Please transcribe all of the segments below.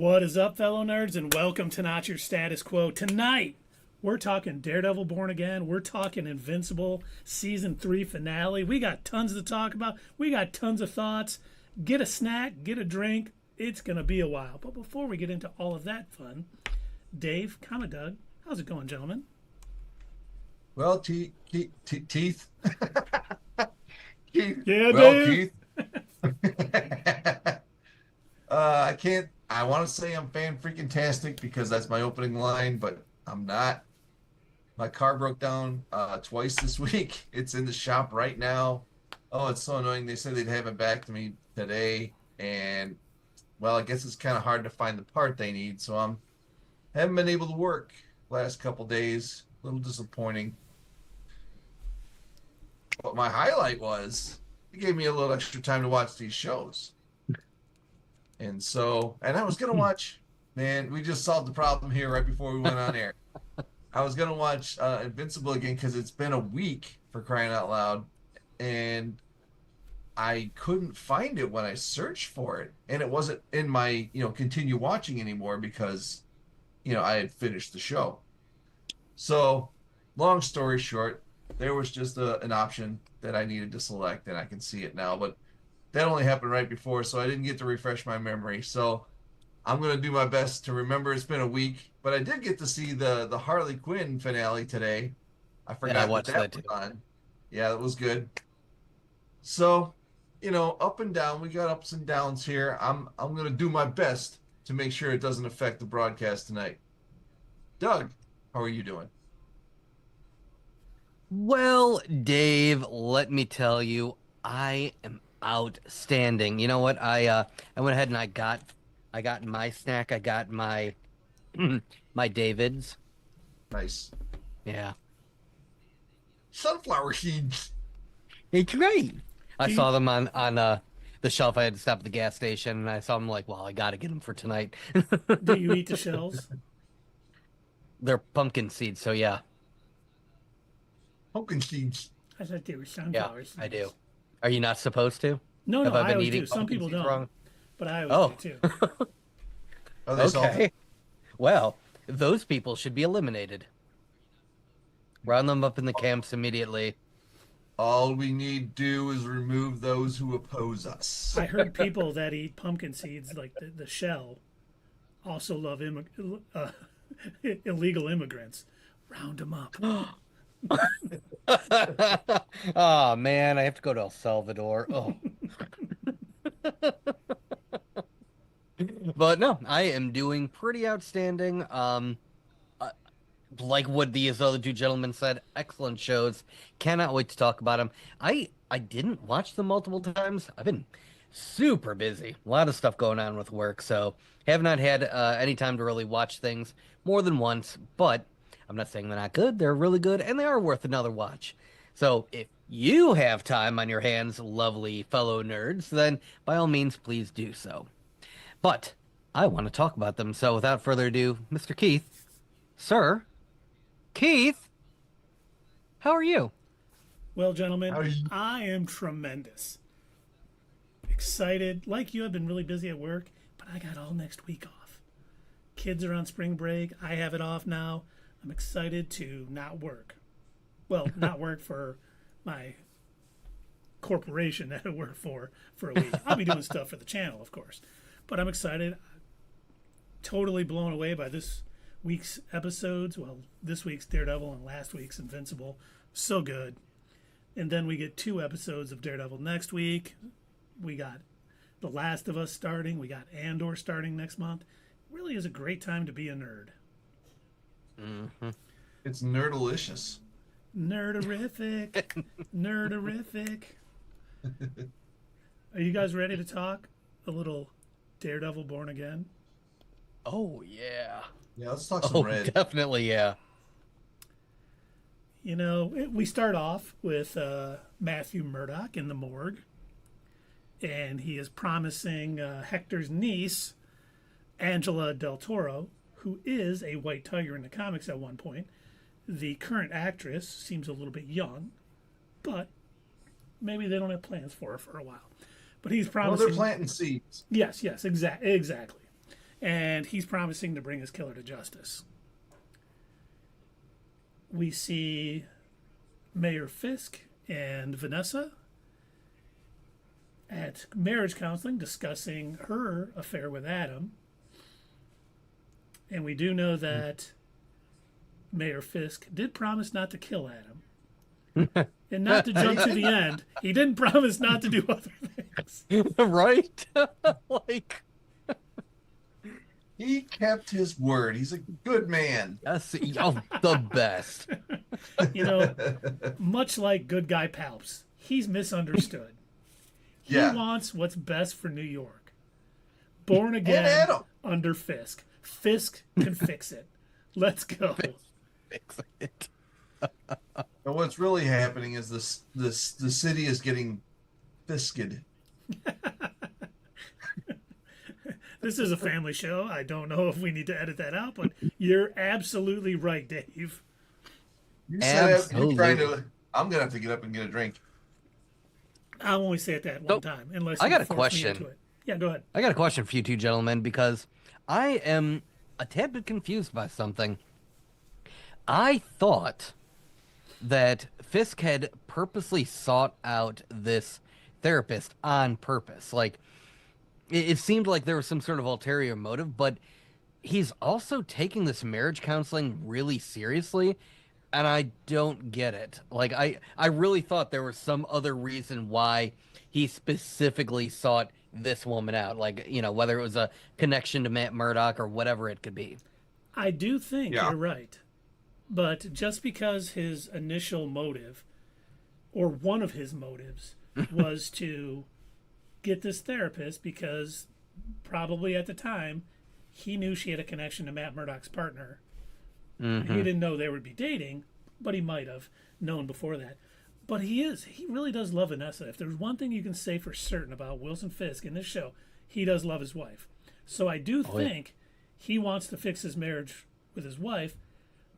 What is up, fellow nerds, and welcome to Not Your Status Quo. Tonight, we're talking Daredevil Born Again. We're talking Invincible Season 3 finale. We got tons to talk about. We got tons of thoughts. Get a snack, get a drink. It's going to be a while. But before we get into all of that fun, Dave, Doug, how's it going, gentlemen? Well, teeth. Keith. Yeah, Well, Dave. Keith. I want to say I'm fan freaking tastic because that's my opening line, but I'm not. My car broke down twice this week. It's in the shop right now. Oh, it's so annoying. They said they'd have it back to me today, and well, I guess it's kind of hard to find the part they need, so I'm haven't been able to work last couple days. A little disappointing. But my highlight was it gave me a little extra time to watch these shows. And I was going to watch, man, we just solved the problem here right before we went on air. I was going to watch Invincible again because it's been a week, for crying out loud. And I couldn't find it when I searched for it. And it wasn't in my, continue watching anymore because, I had finished the show. So, long story short, there was just an option that I needed to select, and I can see it now. But that only happened right before, so I didn't get to refresh my memory. So I'm going to do my best to remember. It's been a week, but I did get to see the Harley Quinn finale today. I Yeah, I forgot watched that was too. on. Yeah, that was good. So, up and down. We got ups and downs here. I'm going to do my best to make sure it doesn't affect the broadcast tonight. Doug, how are you doing? Well, Dave, let me tell you, I am outstanding. You know what? I went ahead and I got my snack. I got my my David's. Nice. Yeah. Sunflower seeds. It's great. I Do saw you, them on the shelf. I had to stop at the gas station and I saw them like, well, I gotta get them for tonight. do you eat the shells? They're pumpkin seeds, so yeah. Pumpkin seeds. I thought they were Yeah, sunflower seeds. I do. Are you not supposed to? No, Have I I been always eating do. Some pumpkin people seeds don't, wrong? but I always Oh, do too. Are they salty? okay. Well, those people should be eliminated. Round them up in the camps immediately. All we need do is remove those who oppose us. I heard people that eat pumpkin seeds, like the shell, also love illegal immigrants. Round them up. Oh man, I have to go to El Salvador. Oh, but no, I am doing pretty outstanding. Uh, like what these other two gentlemen said, excellent shows. Cannot wait to talk about them. I didn't watch them multiple times. I've been super busy. A lot of stuff going on with work, so have not had any time to really watch things more than once. But I'm not saying they're not good. They're really good, and they are worth another watch. So if you have time on your hands, lovely fellow nerds, then by all means, please do so. But I want to talk about them. So without further ado, Mr. Keith, sir, Keith, how are you? Well, gentlemen, How are you? I am tremendous. Excited. Like you, I've been really busy at work, but I got all next week off. Kids are on spring break. I have it off now. I'm excited to not work. Well, not work for my corporation that I work for a week. I'll be doing stuff for the channel, of course. But I'm excited. Totally blown away by this week's episodes. Well, this week's Daredevil and last week's Invincible. So good. And then we get 2 episodes of Daredevil next week. We got The Last of Us starting. We got Andor starting next month. Really is a great time to be a nerd. Hmm. It's nerdalicious. Nerderific. Nerderific. Are you guys ready to talk a little Daredevil Born Again? Oh yeah. Yeah, let's talk some Oh, red. definitely, yeah. We start off with Matthew Murdock in the morgue, and he is promising Hector's niece, Angela Del Toro, who is a white tiger in the comics at one point. The current actress seems a little bit young, but maybe they don't have plans for her for a while. But he's Well, they're promising. planting seeds. Yes, exactly. and he's promising to bring his killer to justice. We see Mayor Fisk and Vanessa at marriage counseling discussing her affair with Adam. And we do know that Mayor Fisk did promise not to kill Adam. And not to jump to the end, he didn't promise not to do other things. Right? Like, he kept his word. He's a good man. that's the best. You know, much like good guy Palps, he's misunderstood. He wants what's best for New York. Born again under Fisk. Fisk can fix it. Let's go. Fix it. And what's really happening is the city is getting fisked. This is a family show. I don't know if we need to edit that out, but you're absolutely right, Dave. You said you're trying to. I'm gonna have to get up and get a drink. I'll only say it that one time, unless I you got a force me question. into it. Yeah, go ahead. I got a question for you two gentlemen, because I am a tad bit confused by something. I thought that Fisk had purposely sought out this therapist on purpose. Like, it seemed like there was some sort of ulterior motive, but he's also taking this marriage counseling really seriously, and I don't get it. Like, I really thought there was some other reason why he specifically sought this woman out. Like, you know, whether it was a connection to Matt Murdock or whatever it could be. I do think you're right. But just because his initial motive, or one of his motives, was to get this therapist because probably at the time he knew she had a connection to Matt Murdock's partner. Mm-hmm. He didn't know they would be dating, but he might have known before that. But he really does love Vanessa. If there's one thing you can say for certain about Wilson Fisk in this show, he does love his wife. So I do think he wants to fix his marriage with his wife.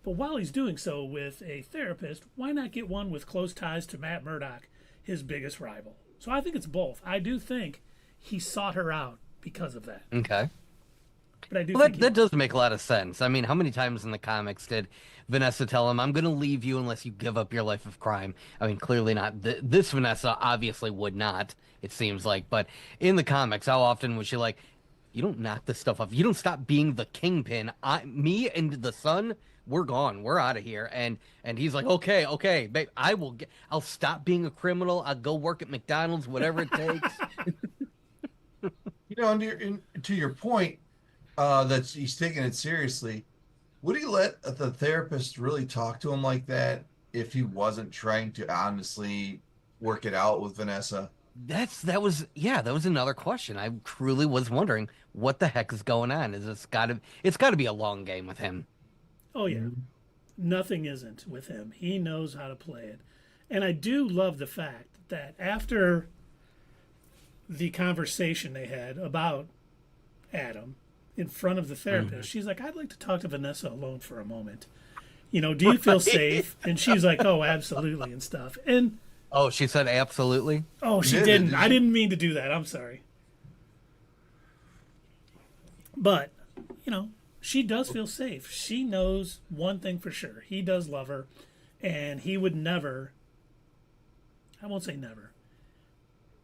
But while he's doing so with a therapist, why not get one with close ties to Matt Murdock, his biggest rival? So I think it's both. I do think he sought her out because of that. Okay. But I do Well, think that does make a lot of sense. I mean, how many times in the comics did Vanessa tell him, I'm going to leave you unless you give up your life of crime? I mean, clearly not. This Vanessa obviously would not, it seems like. But in the comics, how often was she like, you don't knock this stuff off. You don't stop being the kingpin. Me and the son, we're gone. We're out of here. And he's like, okay, babe, I'll stop being a criminal. I'll go work at McDonald's, whatever it takes. You know, and to your point, that he's taking it seriously. Would he let the therapist really talk to him like that if he wasn't trying to honestly work it out with Vanessa? That was another question. I truly was wondering what the heck is going on. It's got to be a long game with him. Oh yeah. Nothing isn't with him. He knows how to play it. And I do love the fact that after the conversation they had about Adam in front of the therapist, she's like, I'd like to talk to Vanessa alone for a moment. You know, do you feel safe? And she's like, oh, absolutely, and stuff. And oh, she said absolutely? Oh, she didn't. I didn't mean to do that. I'm sorry. But, you know, she does feel safe. She knows one thing for sure. He does love her, and he would never, I won't say never,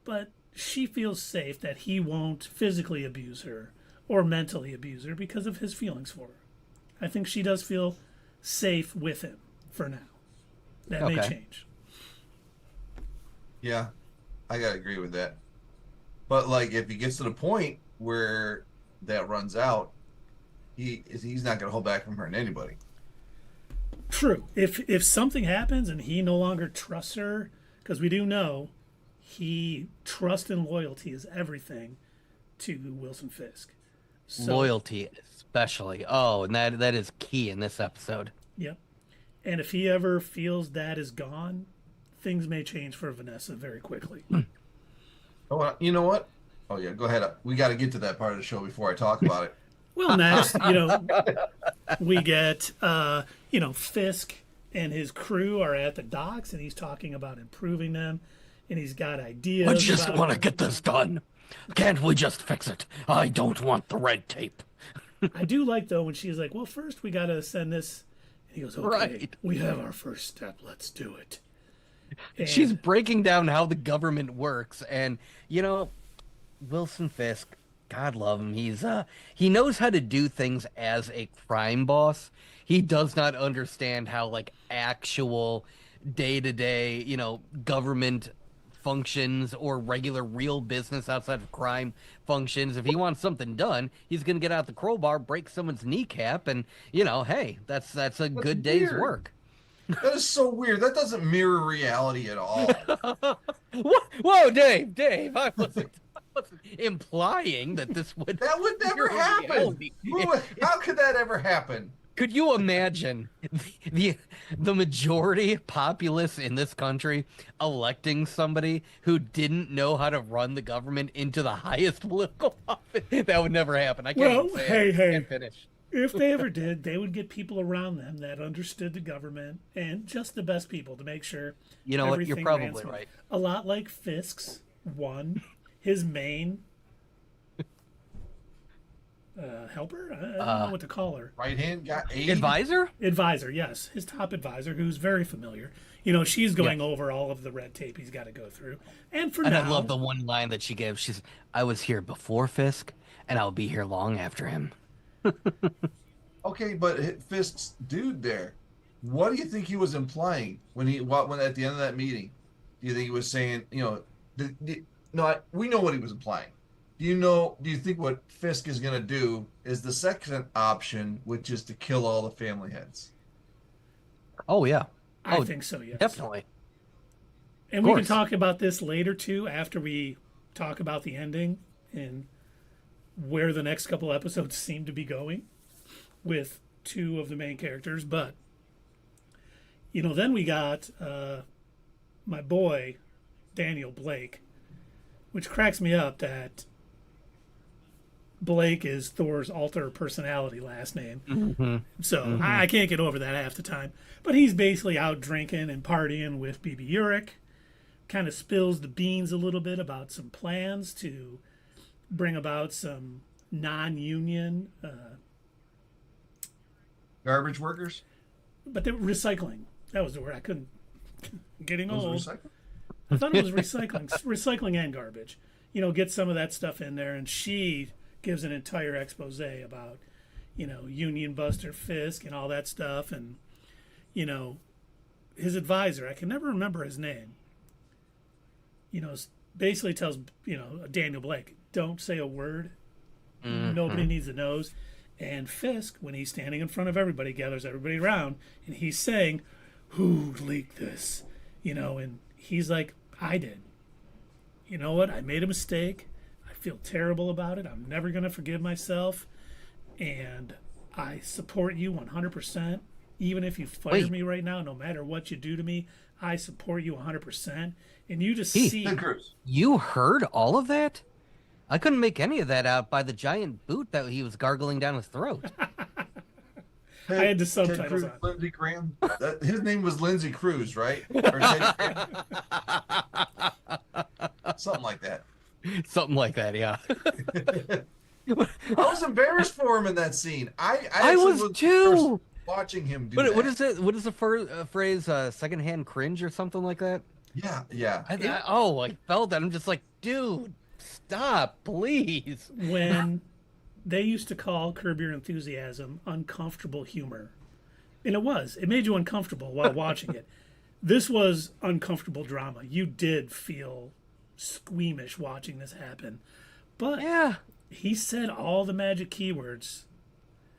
but she feels safe that he won't physically abuse her or mentally abuse her because of his feelings for her. I think she does feel safe with him for now. That may change. Yeah, I gotta agree with that. But like, if he gets to the point where that runs out, he's not gonna hold back from hurting anybody. True. If something happens and he no longer trusts her, because we do know trust and loyalty is everything to Wilson Fisk. So, loyalty, especially. Oh, and that is key in this episode. Yep. And if he ever feels that is gone, things may change for Vanessa very quickly. Oh, you know what? Oh yeah, go ahead. We got to get to that part of the show before I talk about it. Well, next, we get, Fisk and his crew are at the docks, and he's talking about improving them, and he's got ideas. I just want to get this done. Can't we just fix it? I don't want the red tape. I do like, though, when she's like, well, first we got to send this. And he goes, okay, Right. we have our first step. Let's do it. She's And breaking down how the government works, and Wilson Fisk, God love him, he knows how to do things as a crime boss. He does not understand how like actual day-to-day, government functions or regular real business outside of crime functions. If he wants something done, he's gonna get out the crowbar, break someone's kneecap, and hey, that's a That's good day's weird. work. That is so weird. That doesn't mirror reality at all. Whoa, Dave, I wasn't implying that this would That would never mirror happen. reality. How could that ever happen? Could you imagine the majority populace in this country electing somebody who didn't know how to run the government into the highest political office? That would never happen. I can't Well, even say hey, it. hey. Can't finish. if they ever did, they would get people around them that understood the government and just the best people to make sure. You know what? You're everything ran probably smooth. right. A lot like Fisk's one, his main helper. I don't know what to call her. Right hand guy, aide? Advisor? Advisor, yes, his top advisor, who's very familiar. She's going over all of the red tape he's got to go through. And for And now, I love the one line that she gave. I was here before Fisk, and I'll be here long after him. Okay, but Fisk's dude there, what do you think he was implying when at the end of that meeting? Do you think he was saying, no, we know what he was implying. Do you think what Fisk is going to do is the second option, which is to kill all the family heads? Oh, yeah. I think so, yes. Definitely. And we can course. talk about this later, too, after we talk about the ending and where the next couple episodes seem to be going with two of the main characters. But, then we got my boy, Daniel Blake, which cracks me up that Blake is Thor's alter personality last name. Mm-hmm. So I can't get over that half the time. But he's basically out drinking and partying with BB Urich. Kind of spills the beans a little bit about some plans to bring about some non-union, Garbage workers? but they were recycling. That was the word I couldn't. Getting Those old. recycling? I thought it was recycling and garbage. Get some of that stuff in there, and she gives an entire expose about, Union Buster Fisk and all that stuff, and his advisor. I can never remember his name. Basically tells Daniel Blake, don't say a word. Nobody needs to know. And Fisk, when he's standing in front of everybody, gathers everybody around, and he's saying, "Who leaked this?" And he's like, "I did. You know what? I made a mistake. I feel terrible about it. I'm never going to forgive myself. And I support you 100%. Even if you fire me right now, no matter what you do to me, I support you 100%. And you just see... Ted Cruz. You heard all of that? I couldn't make any of that out by the giant boot that he was gargling down his throat. I had the Ted subtitles Cruz, on. Lindsey Graham. His name was Lindsey Cruz, right? Or Ted Graham. Something like that. Something like that, yeah. I was embarrassed for him in that scene. I was actually too. watching him do What that. what is it? What is the phrase? Secondhand cringe or something like that? Yeah. I felt that. I'm just like, dude, stop, please. When they used to call Curb Your Enthusiasm uncomfortable humor. And it made you uncomfortable while watching it. This was uncomfortable drama. You did feel squeamish watching this happen. But Yeah. he said all the magic keywords,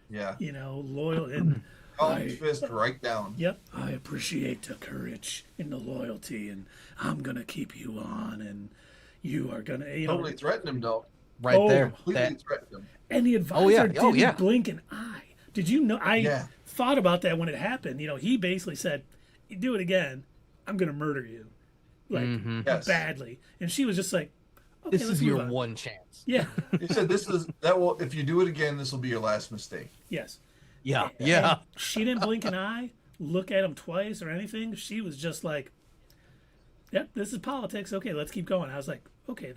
Yeah. loyal and Call his fist right down. yep, I appreciate the courage and the loyalty, and I'm gonna keep you on, and you are gonna, Totally threatened him, though. Right Oh, there. Completely threatened him. and the advisor didn't yeah. blink an eye. Did you know? I Yeah. thought about that when it happened. He basically said, "You do it again, I'm gonna murder you, like Yes. badly." And she was just like, "Okay, This let's is move your on." one chance. Yeah. He said, if you do it again, this will be your last mistake. Yes. Yeah. And Yeah. she didn't blink an eye, look at him twice or anything. She was just like, "Yep, this is politics. Okay, let's keep going." I was like, "Okay,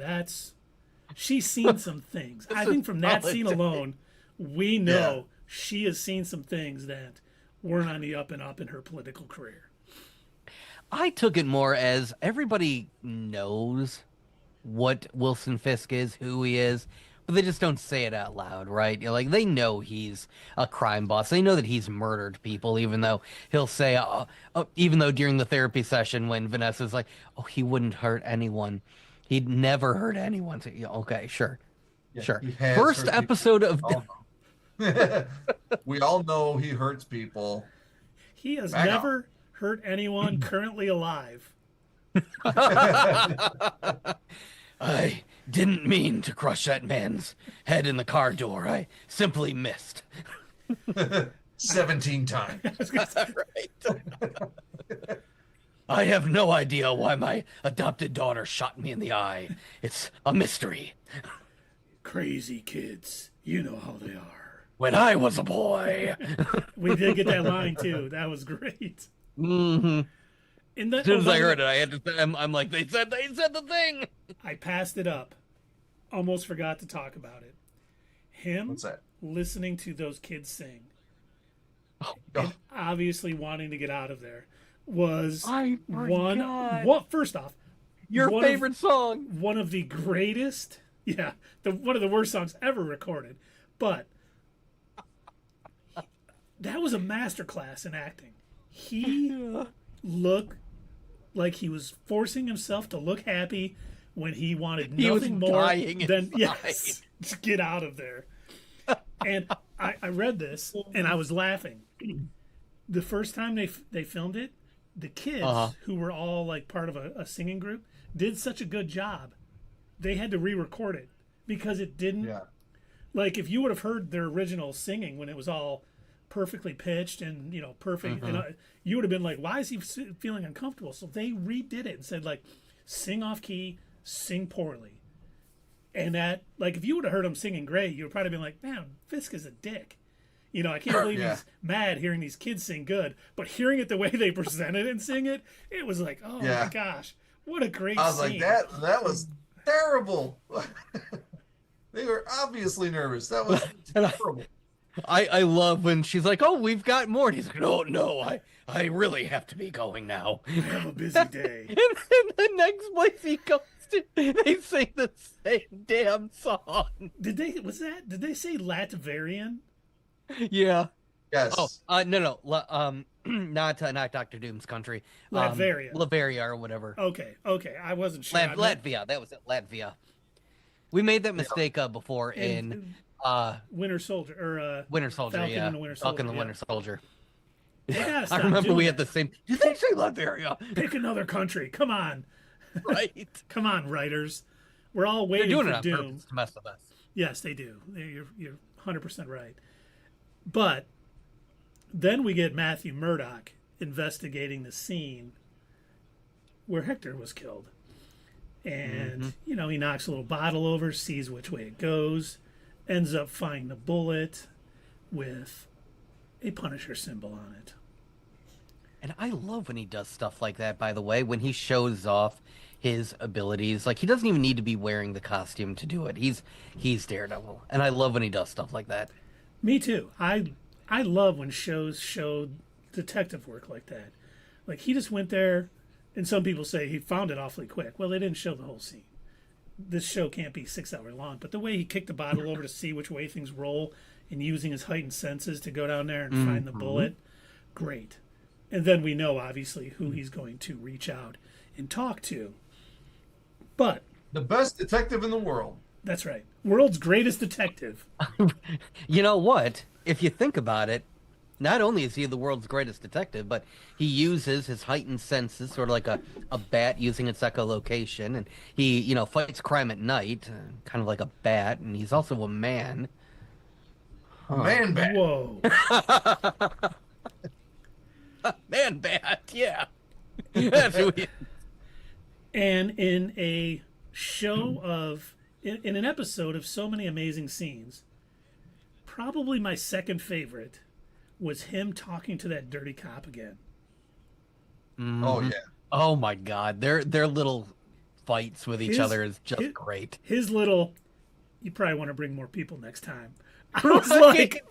she's seen some things." I think from that scene politics. alone, we know she has seen some things that weren't on the up and up in her political career. I took it more as everybody knows what Wilson Fisk is, who he is, but they just don't say it out loud, right? Like they know he's a crime boss. They know that he's murdered people, even though he'll say, even though during the therapy session when Vanessa's like, "Oh, he wouldn't hurt anyone. He'd never hurt anyone." So, yeah, okay, sure, sure. First episode of. We all know he hurts people. He has never hurt anyone currently alive. I didn't mean to crush that man's head in the car door. I simply missed. 17 times. Right. I have no idea why my adopted daughter shot me in the eye. It's a mystery. Crazy kids. You know how they are. When I was a boy. We did get that line too. That was great. Mm-hmm. As soon as I heard it, I had to. I'm like, they said the thing. I passed it up. Almost forgot to talk about it. Him listening to those kids sing, and obviously wanting to get out of there, was one. What? First off, your favorite song. One of the greatest. Yeah, one of the worst songs ever recorded, but that was a masterclass in acting. He looked like he was forcing himself to look happy when he wanted nothing more than to get out of there. And I read this and I was laughing. The first time they filmed it, the kids who were all like part of a singing group did such a good job. They had to re-record it because it didn't. Yeah. Like if you would have heard their original singing when it was all perfectly pitched and perfect, and you would have been like, why is he feeling uncomfortable? So they redid it and said like, sing off key, sing poorly. And that, like, if you would have heard him singing great, you would probably been like, man, Fisk is a dick. I can't believe he's mad hearing these kids sing good. But hearing it the way they presented and sing it, it was like, oh my gosh, what a great scene. I was like, that was terrible. They were obviously nervous. That was terrible. I love when she's like, oh, we've got more. And he's like, no, I really have to be going now. I have a busy day. And then the next place he goes to, they sing the same damn song. Did they say Latverian? Yeah. Yes. Oh, no. Not Dr. Doom's country. Latveria. Latveria or whatever. Okay. I wasn't sure. Latvia. That was it. Latvia. We made that mistake before in Winter Soldier or Winter Soldier. Falcon yeah. and the Winter Soldier. Falcon and the Winter Soldier. Yeah, I remember we had the same. Did they say Latveria? Pick another country. Come on. Right. Come on, writers. We're all waiting They're doing for it on Doom. purpose to mess with us. Yes, they do. You're 100% right. But then we get Matthew Murdock investigating the scene where Hector was killed. And, he knocks a little bottle over, sees which way it goes, ends up finding the bullet with a Punisher symbol on it. And I love when he does stuff like that, by the way, when he shows off his abilities. Like, he doesn't even need to be wearing the costume to do it. He's Daredevil. And I love when he does stuff like that. Me too. I love when shows show detective work like that. Like, he just went there, and some people say he found it awfully quick. Well, they didn't show the whole scene. This show can't be 6 hours long. But the way he kicked the bottle over to see which way things roll and using his heightened senses to go down there and find the bullet, great. And then we know, obviously, who he's going to reach out and talk to. But the best detective in the world. That's right. World's greatest detective. You know what? If you think about it, not only is he the world's greatest detective, but he uses his heightened senses, sort of like a bat using its echolocation, and he, fights crime at night, kind of like a bat, and he's also a man. Man bat. Whoa. Man bat, yeah. That's who he is. And in a show of, in an episode of so many amazing scenes, probably my second favorite was him talking to that dirty cop again. Oh yeah. Oh my God, their little fights with each other is just great. His little, you probably want to bring more people next time. I was like,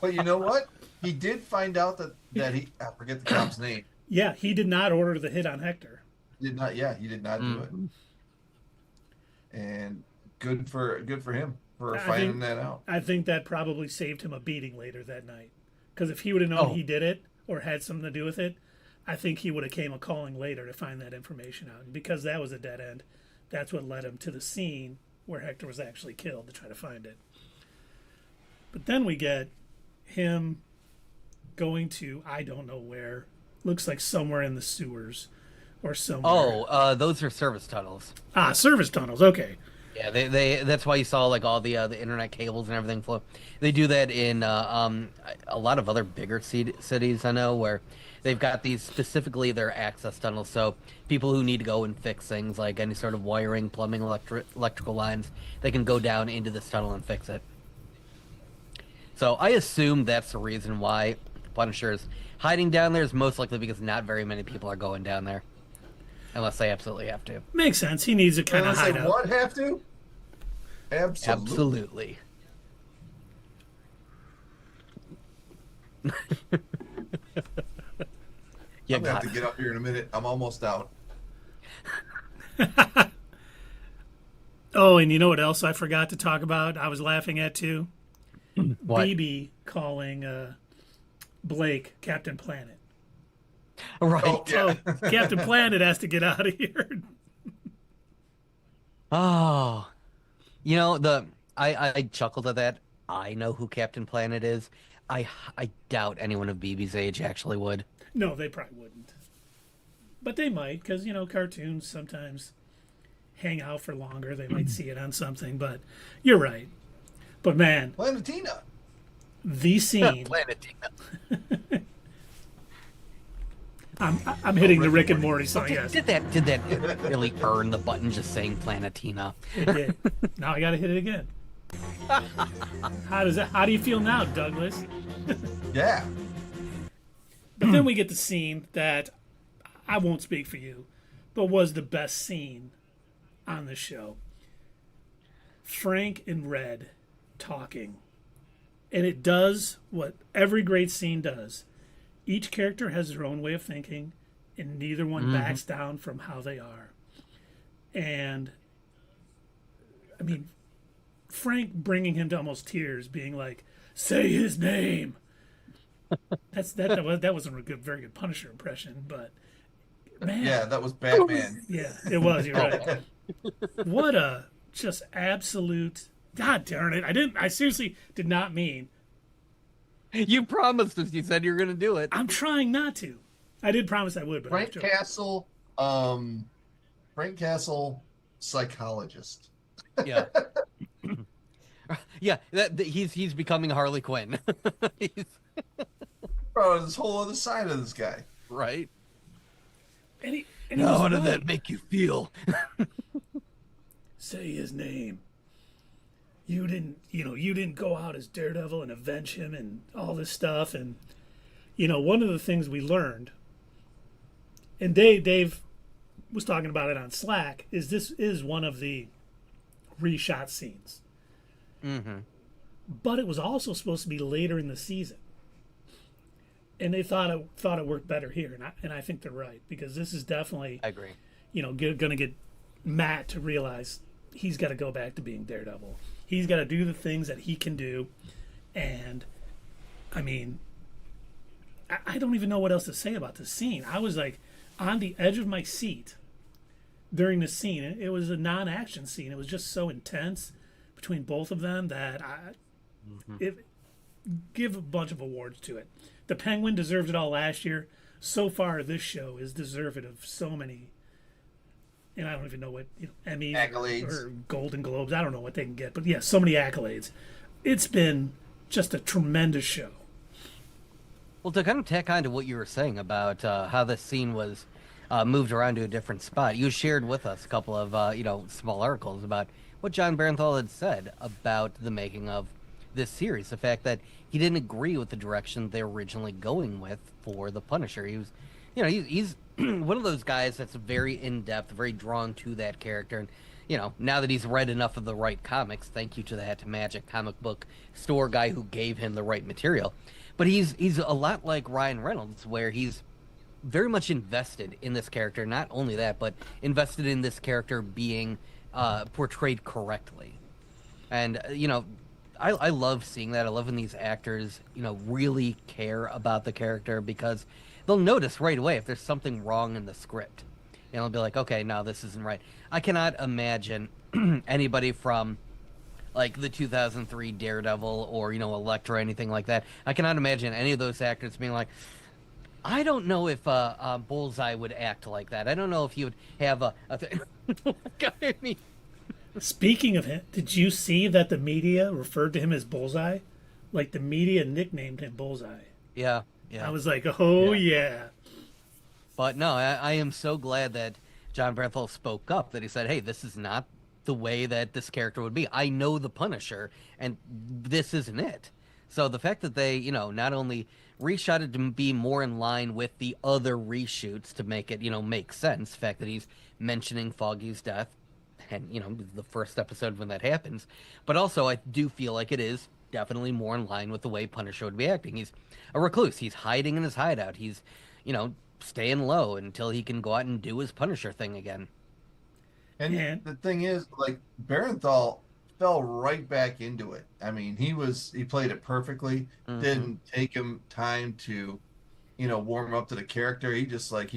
But you know what? He did find out that he, I forget the cop's name. yeah, he did not order the hit on Hector. He did not. Yeah, he did not do it. And good for him for finding that out. I think that probably saved him a beating later that night. Because if he would have known he did it or had something to do with it, I think he would have came a calling later to find that information out. And because that was a dead end, that's what led him to the scene where Hector was actually killed to try to find it. But then we get him going to I don't know where. Looks like somewhere in the sewers or somewhere. Oh, those are service tunnels. Ah, service tunnels. Okay. Yeah, they that's why you saw like all the internet cables and everything flow. They do that in a lot of other bigger cities I know where they've got these specifically their access tunnels. So people who need to go and fix things like any sort of wiring, plumbing, electrical lines, they can go down into this tunnel and fix it. So I assume that's the reason why Punisher is hiding down there is most likely because not very many people are going down there. Unless they absolutely have to. Makes sense. He needs to kind of hide out. What have to? Absolutely. I'm gonna have to get up here in a minute. I'm almost out. Oh, and you know what else I forgot to talk about? I was laughing at too. What? BB calling Blake Captain Planet. Right. Oh, yeah. Oh, Captain Planet has to get out of here. Oh. You know, I chuckled at that. I know who Captain Planet is. I doubt anyone of BB's age actually would. No, they probably wouldn't. But they might, because, cartoons sometimes hang out for longer. They might see it on something, but you're right. But man, Planetina. The scene. Planetina. I'm hitting the Rick and Morty song, yes. Did that really earn the button just saying Planetina? It did. Now I gotta hit it again. How do you feel now, Douglas? Yeah. But then we get the scene that I won't speak for you, but was the best scene on the show. Frank and Red talking. And it does what every great scene does. Each character has their own way of thinking, and neither one backs down from how they are. And, I mean, Frank bringing him to almost tears, being like, "Say his name." That wasn't a very good Punisher impression, but man, Yeah, that was Batman. yeah, it was. You're right. What a just absolute. God darn it! I seriously did not mean. You promised us. You said you were going to do it. I'm trying not to. I did promise I would, but Frank Castle, psychologist. Yeah. Yeah, he's becoming Harley Quinn. Bro, there's a whole other side of this guy. Right. And How did that make you feel? Say his name. You didn't go out as Daredevil and avenge him and all this stuff. And, one of the things we learned, and Dave was talking about it on Slack, is this is one of the reshot scenes. Mm-hmm. But it was also supposed to be later in the season. And they thought it worked better here. And I think they're right, because this is definitely, I agree. going to get Matt to realize he's got to go back to being Daredevil. He's got to do the things that he can do. And, I mean, I don't even know what else to say about this scene. I was like on the edge of my seat during the scene. It was a non-action scene. It was just so intense between both of them that give a bunch of awards to it. The Penguin deserved it all last year. So far, this show is deserving of so many. And I don't even know what Emmys Accolades. or Golden Globes. I don't know what they can get, but yeah, so many accolades. It's been just a tremendous show. Well, to kind of tack on to what you were saying about how this scene was moved around to a different spot, you shared with us a couple of small articles about what John Barenthal had said about the making of this series. The fact that he didn't agree with the direction they were originally going with for the Punisher. He was, he's one of those guys that's very in depth, very drawn to that character, and now that he's read enough of the right comics, thank you to that magic comic book store guy who gave him the right material. But he's a lot like Ryan Reynolds, where he's very much invested in this character. Not only that, but invested in this character being portrayed correctly. And I love seeing that. I love when these actors really care about the character, because they'll notice right away if there's something wrong in the script. They'll be like, okay, no, this isn't right. I cannot imagine anybody from like the 2003 Daredevil or Elektra or anything like that. I cannot imagine any of those actors being like, I don't know if Bullseye would act like that. I don't know if he would have a I mean, Speaking of him, did you see that the media referred to him as Bullseye? Like the media nicknamed him Bullseye. yeah. I was like, oh Yeah. yeah. But no, I am so glad that John Bernthal spoke up, that he said, hey, this is not the way that this character would be. I know the Punisher, and this isn't it. So the fact that they, not only reshot it to be more in line with the other reshoots to make it, make sense, the fact that he's mentioning Foggy's death, and, the first episode when that happens, but also I do feel like it is definitely more in line with the way Punisher would be acting. He's a recluse. He's hiding in his hideout. He's, staying low until he can go out and do his Punisher thing again. And the thing is, like, Barenthal fell right back into it. I mean, he played it perfectly. Mhm. Didn't take him time to, warm up to the character. He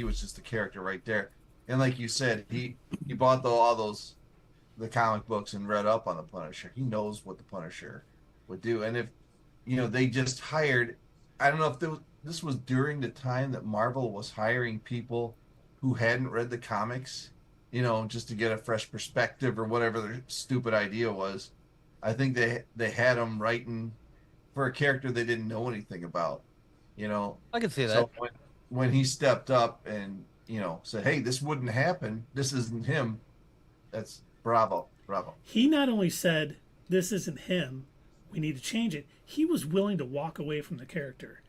was just a character right there. And like you said, he bought the comic books and read up on the Punisher. He knows what the Punisher would do. And if, they just hired, I don't know if this was during the time that Marvel was hiring people who hadn't read the comics, just to get a fresh perspective or whatever their stupid idea was. I think they had him writing for a character they didn't know anything about, I can see that. So when he stepped up and, said, hey, this wouldn't happen, this isn't him, that's bravo. He not only said, this isn't him, we need to change it, he was willing to walk away from the character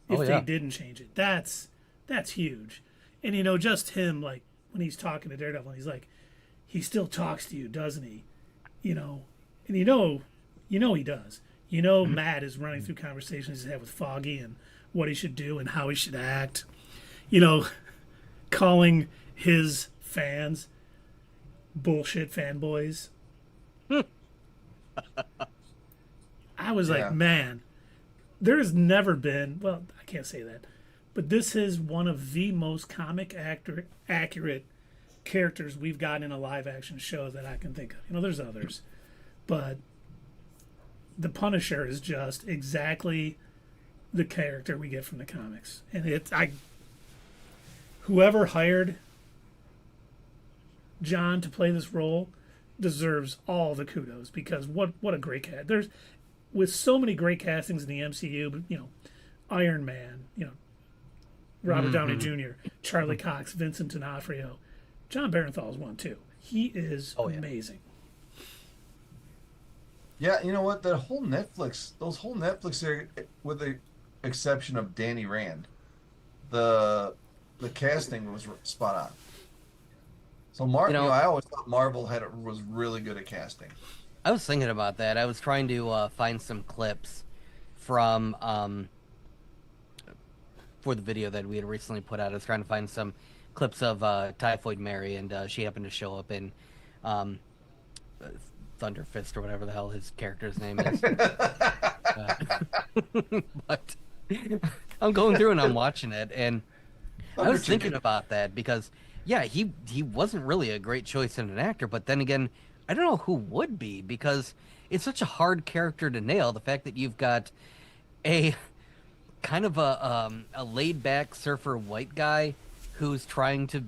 if they didn't change it. That's huge. And, just him, like, when he's talking to Daredevil, he's like, he still talks to you, doesn't he? And he does. Matt is running through conversations he's had with Foggy and what he should do and how he should act. Calling his fans bullshit fanboys. I was like, man, there has never been, well, I can't say that, but this is one of the most comic accurate characters we've gotten in a live action show that I can think of. There's others, but the Punisher is just exactly the character we get from the comics. And whoever hired John to play this role deserves all the kudos, because what a great cast. There's, with so many great castings in the MCU, but Iron Man, Robert Downey Jr., Charlie Cox, Vincent D'Onofrio, John Bernthal is one too. He is amazing. Yeah, you know what? Those whole Netflix series, with the exception of Danny Rand, the casting was spot on. So I always thought Marvel was really good at casting. I was thinking about that. I was trying to find some clips from for the video that we had recently put out. I was trying to find some clips of Typhoid Mary, and she happened to show up in Thunder Fist or whatever the hell his character's name is. But I'm going through and I'm watching it, and I was thinking about that because, yeah, he wasn't really a great choice in an actor, but then again, I don't know who would be, because it's such a hard character to nail. The fact that you've got a kind of a laid back surfer white guy who's trying to,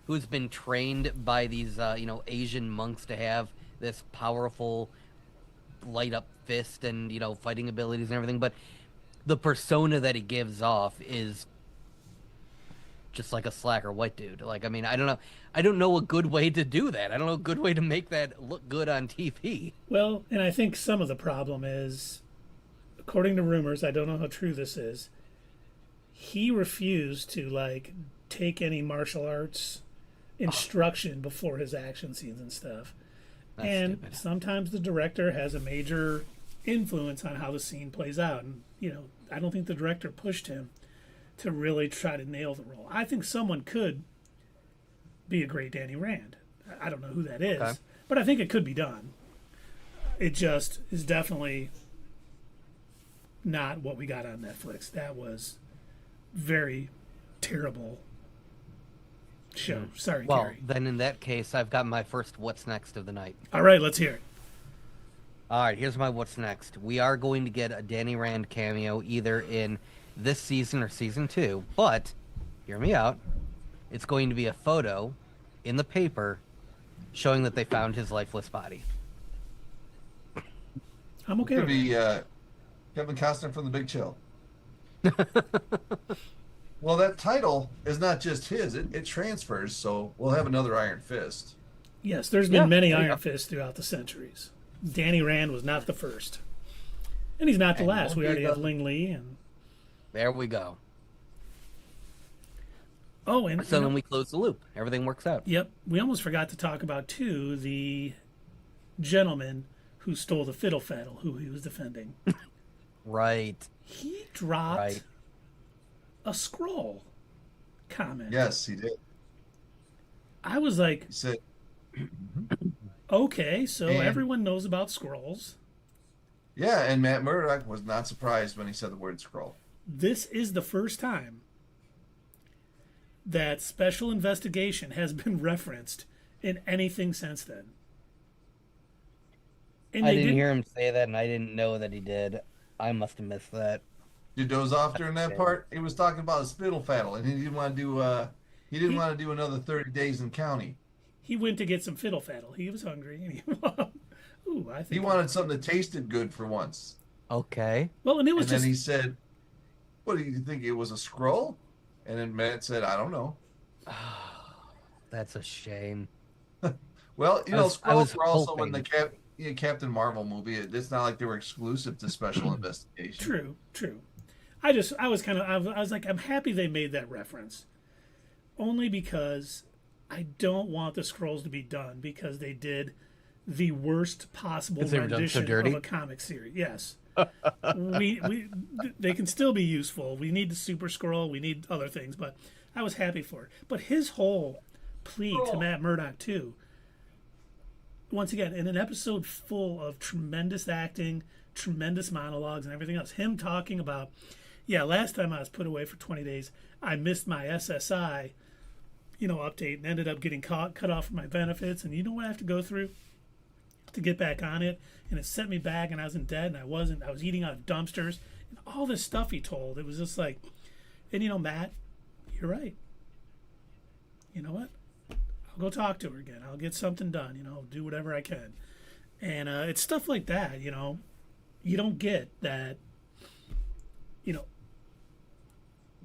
who's been trained by these Asian monks to have this powerful light up fist and fighting abilities and everything, but the persona that he gives off is just like a slacker white dude. Like, I mean, I don't know a good way to do that. I don't know a good way to make that look good on TV. Well, and I think some of the problem is, according to rumors, I don't know how true this is, he refused to take any martial arts instruction before his action scenes and stuff. That's and stupid. sometimes the director has a major influence on how the scene plays out. And, I don't think the director pushed him to really try to nail the role. I think someone could be a great Danny Rand. I don't know who that is, Okay. but I think it could be done. It just is definitely not what we got on Netflix. That was very terrible show. Sorry, Well, Gary. then in that case, I've got my first what's next of the night. All right, let's hear it. All right, here's my what's next. We are going to get a Danny Rand cameo either in this season or season 2, but hear me out. It's going to be a photo in the paper showing that they found his lifeless body. I'm okay Could with it. be Kevin Costner from The Big Chill. Well, that title is not just his; it transfers. So we'll have another Iron Fist. Yes, there's been Yeah, many there you Iron go. Fists throughout the centuries. Danny Rand was not the first. And he's not the And last. We won't already be have the- Ling Lee and There we go. and So then we close the loop. Everything works out. yep, we almost forgot to talk about too the gentleman who stole the fiddle faddle who he was defending. Right. He dropped Right. a scroll comment. Yes, he did. I was like, He said, okay, so And- everyone knows about scrolls. "Yeah," and Matt Murdock was not surprised when he said the word "scroll." This is the first time that special investigation has been referenced in anything since then. And I they didn't did- hear him say that, and I didn't know that he did. I must have missed that. You doze off during that part. He was talking about his fiddle faddle, and he didn't want to do. He didn't want to do another 30 days in county. He went to get some fiddle faddle. He was hungry, and he, ooh, I think He wanted something that tasted good for once. Okay. Well, and it was And then just he said, "What do you think? It was a scroll?" And then Matt said, "I don't know." That's a shame. Well, I was scrolls were also in hoping. the Captain Marvel movie. It's not like they were exclusive to Special Investigation. true. I was like, I'm happy they made that reference, only because I don't want the scrolls to be done because they did the worst possible 'Cause they were done so rendition dirty? of a comic series. Yes. They can still be useful. We need the super scroll. We need other things, but I was happy for it. But his whole plea to Matt Murdock too. Once again, in an episode full of tremendous acting, tremendous monologues, and everything else, him talking about, yeah, last time I was put away for 20 days, I missed my SSI, update and ended up getting cut off from my benefits, and you know what I have to go through to get back on it, and it sent me back, and I was in debt, and I was eating out of dumpsters, and all this stuff he told. It was just like, and Matt, you're right. You know what? I'll go talk to her again. I'll get something done. Do whatever I can. And it's stuff like that. You don't get that.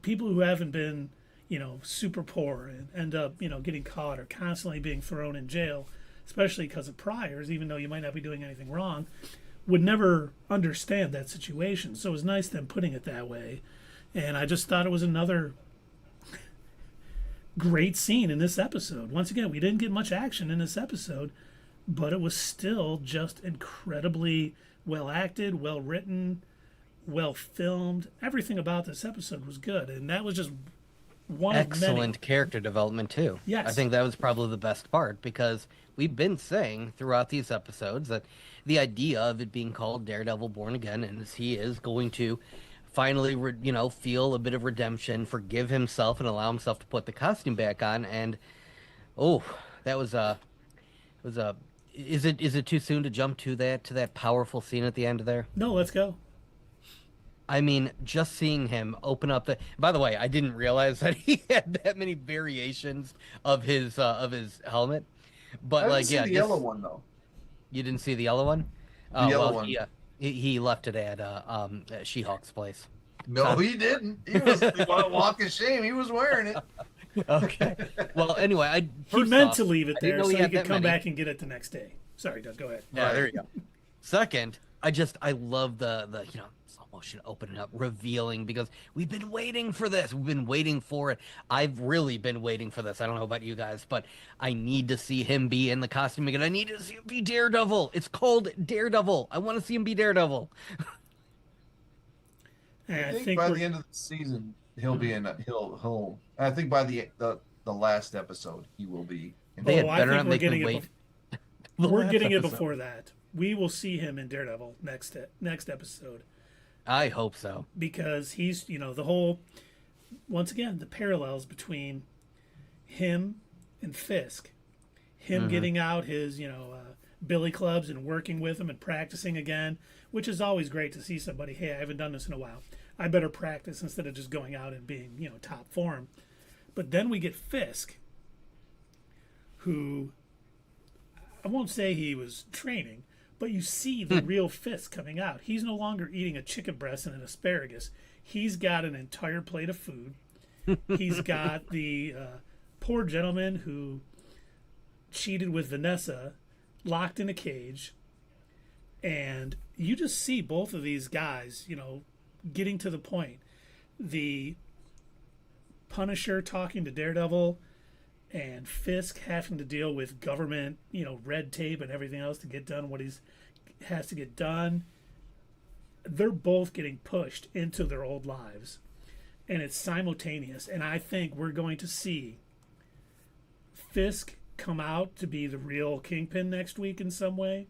People who haven't been, super poor and end up, getting caught or constantly being thrown in jail, especially because of priors, even though you might not be doing anything wrong, would never understand that situation. So it was nice them putting it that way. And I just thought it was another great scene in this episode. Once again, we didn't get much action in this episode, but it was still just incredibly well acted, well written, well filmed. Everything about this episode was good, and that was just one of many. Excellent character development too. Yes. I think that was probably the best part because we've been saying throughout these episodes that the idea of it being called Daredevil Born Again, and as he is going to finally, feel a bit of redemption, forgive himself, and allow himself to put the costume back on. And that was Is it too soon to jump to that powerful scene at the end there? No, let's go. I mean, just seeing him open up the. By the way, I didn't realize that he had that many variations of his helmet. But I didn't see the yellow one though. You didn't see the yellow one? The yellow one. He left it at She-Hulk's place. No, he didn't. He was walk of shame. He was wearing it. Okay. Well, anyway, He meant to leave it I didn't there know so he he had could that come many. back and get it the next day. Sorry, Doug, go ahead. Yeah, there you go. Second, I love the slow motion opening up, revealing, because we've been waiting for this. We've been waiting for it. I've really been waiting for this. I don't know about you guys, but I need to see him be in the costume again. I need to see him be Daredevil. It's called Daredevil. I want to see him be Daredevil. And I I think think by we're the end of the season he'll be in. He'll. I think by the last episode he will be. They had I better think not we're make me getting it. wait. We're last getting it episode. before that. We will see him in Daredevil next episode I hope so. because he's the whole once again the parallels between him and Fisk, him getting out his billy clubs and working with him and practicing again, which is always great to see somebody. Hey, I haven't done this in a while. I better practice instead of just going out and being top form. But then we get Fisk, who I won't say he was training, but you see the real Fisk coming out. He's no longer eating a chicken breast and an asparagus. He's got an entire plate of food. He's got the poor gentleman who cheated with Vanessa locked in a cage. And you just see both of these guys, getting to the point. The Punisher talking to Daredevil and Fisk having to deal with government, red tape and everything else to get done what he has to get done. They're both getting pushed into their old lives. And it's simultaneous. And I think we're going to see Fisk come out to be the real Kingpin next week in some way.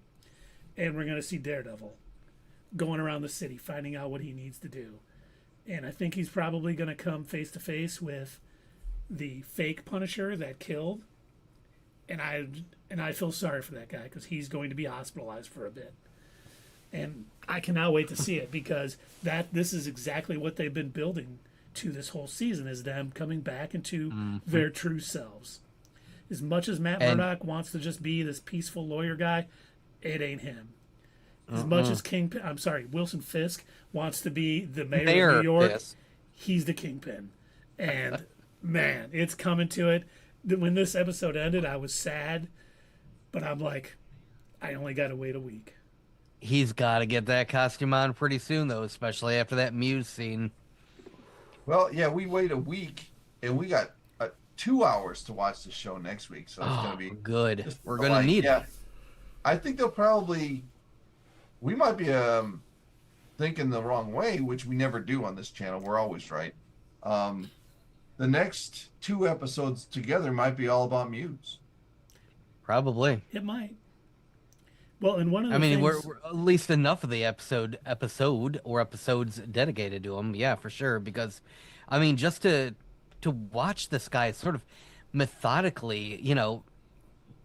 And we're going to see Daredevil going around the city, finding out what he needs to do. And I think he's probably going to come face to face with the fake Punisher that killed. And I feel sorry for that guy because he's going to be hospitalized for a bit. And I cannot wait to see it because this is exactly what they've been building to this whole season, is them coming back into their true selves. As much as Matt Murdock wants to just be this peaceful lawyer guy, it ain't him. As much as Wilson Fisk wants to be the mayor of New York, he's the Kingpin. And man, it's coming to it. When this episode ended, I was sad, but I'm like, I only got to wait a week. He's got to get that costume on pretty soon, though, especially after that Muse scene. Well, yeah, we wait a week, and we got 2 hours to watch the show next week, so it's going to be good. We're going to need it. I think they'll probably. We might be thinking the wrong way, which we never do on this channel. We're always right. The next 2 episodes together might be all about Muse. Probably. It might. Well, and one of the things... we're at least enough of the episode or episodes dedicated to him. Yeah, for sure. Because, just to watch this guy sort of methodically,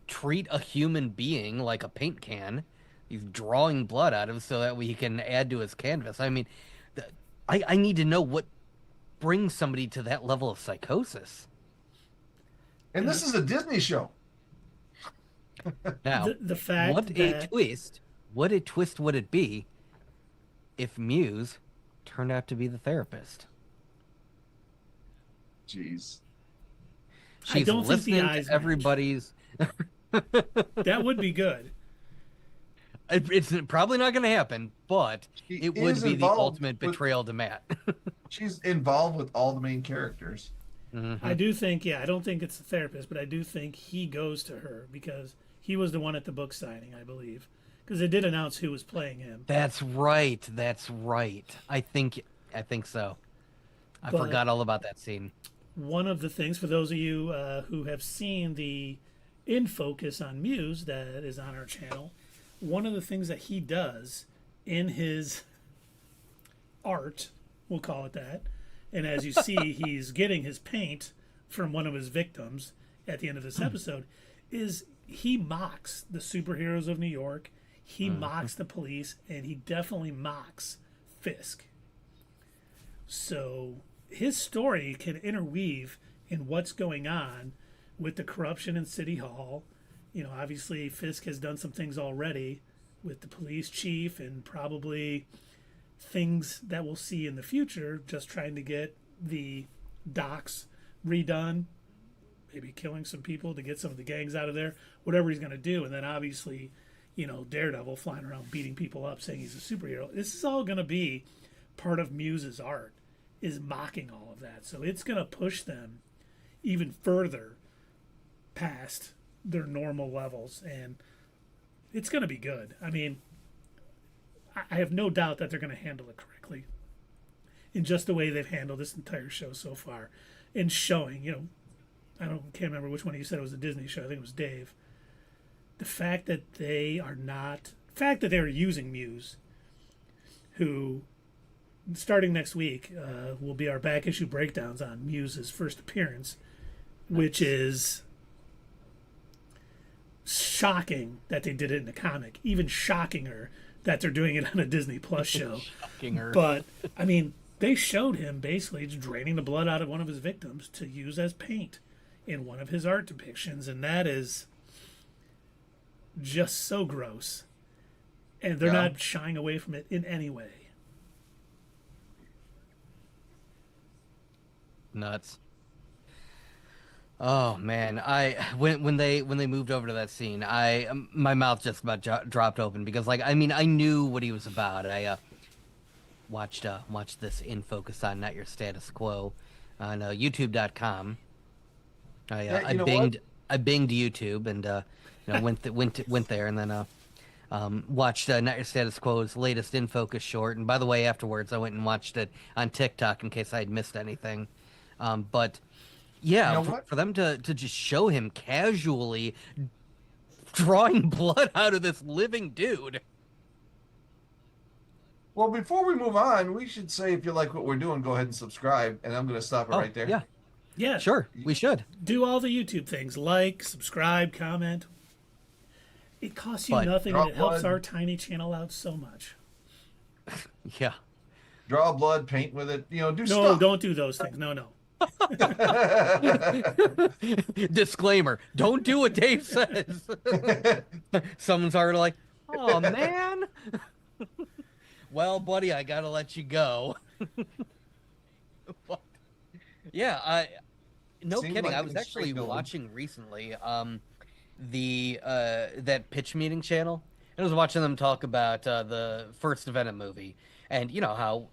treat a human being like a paint can. He's drawing blood out of him so that he can add to his canvas. I need to know what brings somebody to that level of psychosis. And this is a Disney show. Now, the fact what that... a twist would it be if Muse turned out to be the therapist? Jeez. She's don't think the listening eyes to everybody's... That would be good. It's probably not going to happen, but it would be the ultimate betrayal to Matt. She's involved with all the main characters. Mm-hmm. I do think, I don't think it's the therapist, but I do think he goes to her because he was the one at the book signing, I believe. Because they did announce who was playing him. That's right. I think so. I forgot all about that scene. One of the things, for those of you who have seen the In Focus on Muse that is on our channel, one of the things that he does in his art, we'll call it that, and as you see, he's getting his paint from one of his victims at the end of this episode, is he mocks the superheroes of New York, he mocks the police, and he definitely mocks Fisk. So his story can interweave in what's going on with the corruption in City Hall. Obviously Fisk has done some things already with the police chief and probably things that we'll see in the future, just trying to get the docks redone, maybe killing some people to get some of the gangs out of there, whatever he's going to do. And then obviously, Daredevil flying around beating people up saying he's a superhero. This is all going to be part of Muse's art, is mocking all of that. So it's going to push them even further past their normal levels, and it's going to be good. I mean, I have no doubt that they're going to handle it correctly in just the way they've handled this entire show so far, in showing, can't remember which one of you said it was a Disney show. I think it was Dave. The fact that they are using Muse, who starting next week will be our back issue breakdowns on Muse's first appearance, which is shocking that they did it in the comic. Even shockinger that they're doing it on a Disney Plus show. Shockinger. But I mean, they showed him basically just draining the blood out of one of his victims to use as paint in one of his art depictions, and that is just so gross. And they're not shying away from it in any way. Nuts. Oh man, when they moved over to that scene, my mouth just about dropped open, because I knew what he was about. I watched this in focus on Not Your Status Quo on YouTube.com. I binged YouTube and went there, and then watched Not Your Status Quo's latest in focus short. And by the way, afterwards I went and watched it on TikTok in case I had missed anything. But yeah, for them to just show him casually drawing blood out of this living dude. Well, before we move on, we should say, if you like what we're doing, go ahead and subscribe. And I'm going to stop it right there. Yeah. Yeah. Sure, we should. Do all the YouTube things. Like, subscribe, comment. It costs you nothing, and it helps our tiny channel out so much. Yeah. Draw blood, paint with it. Do stuff. No, don't do those things. No. Disclaimer: don't do what Dave says. Someone's already like, "Oh man." Well, buddy, I gotta let you go. Yeah, no kidding. Like I was actually watching recently that pitch meeting channel, and I was watching them talk about the first Venom movie, and how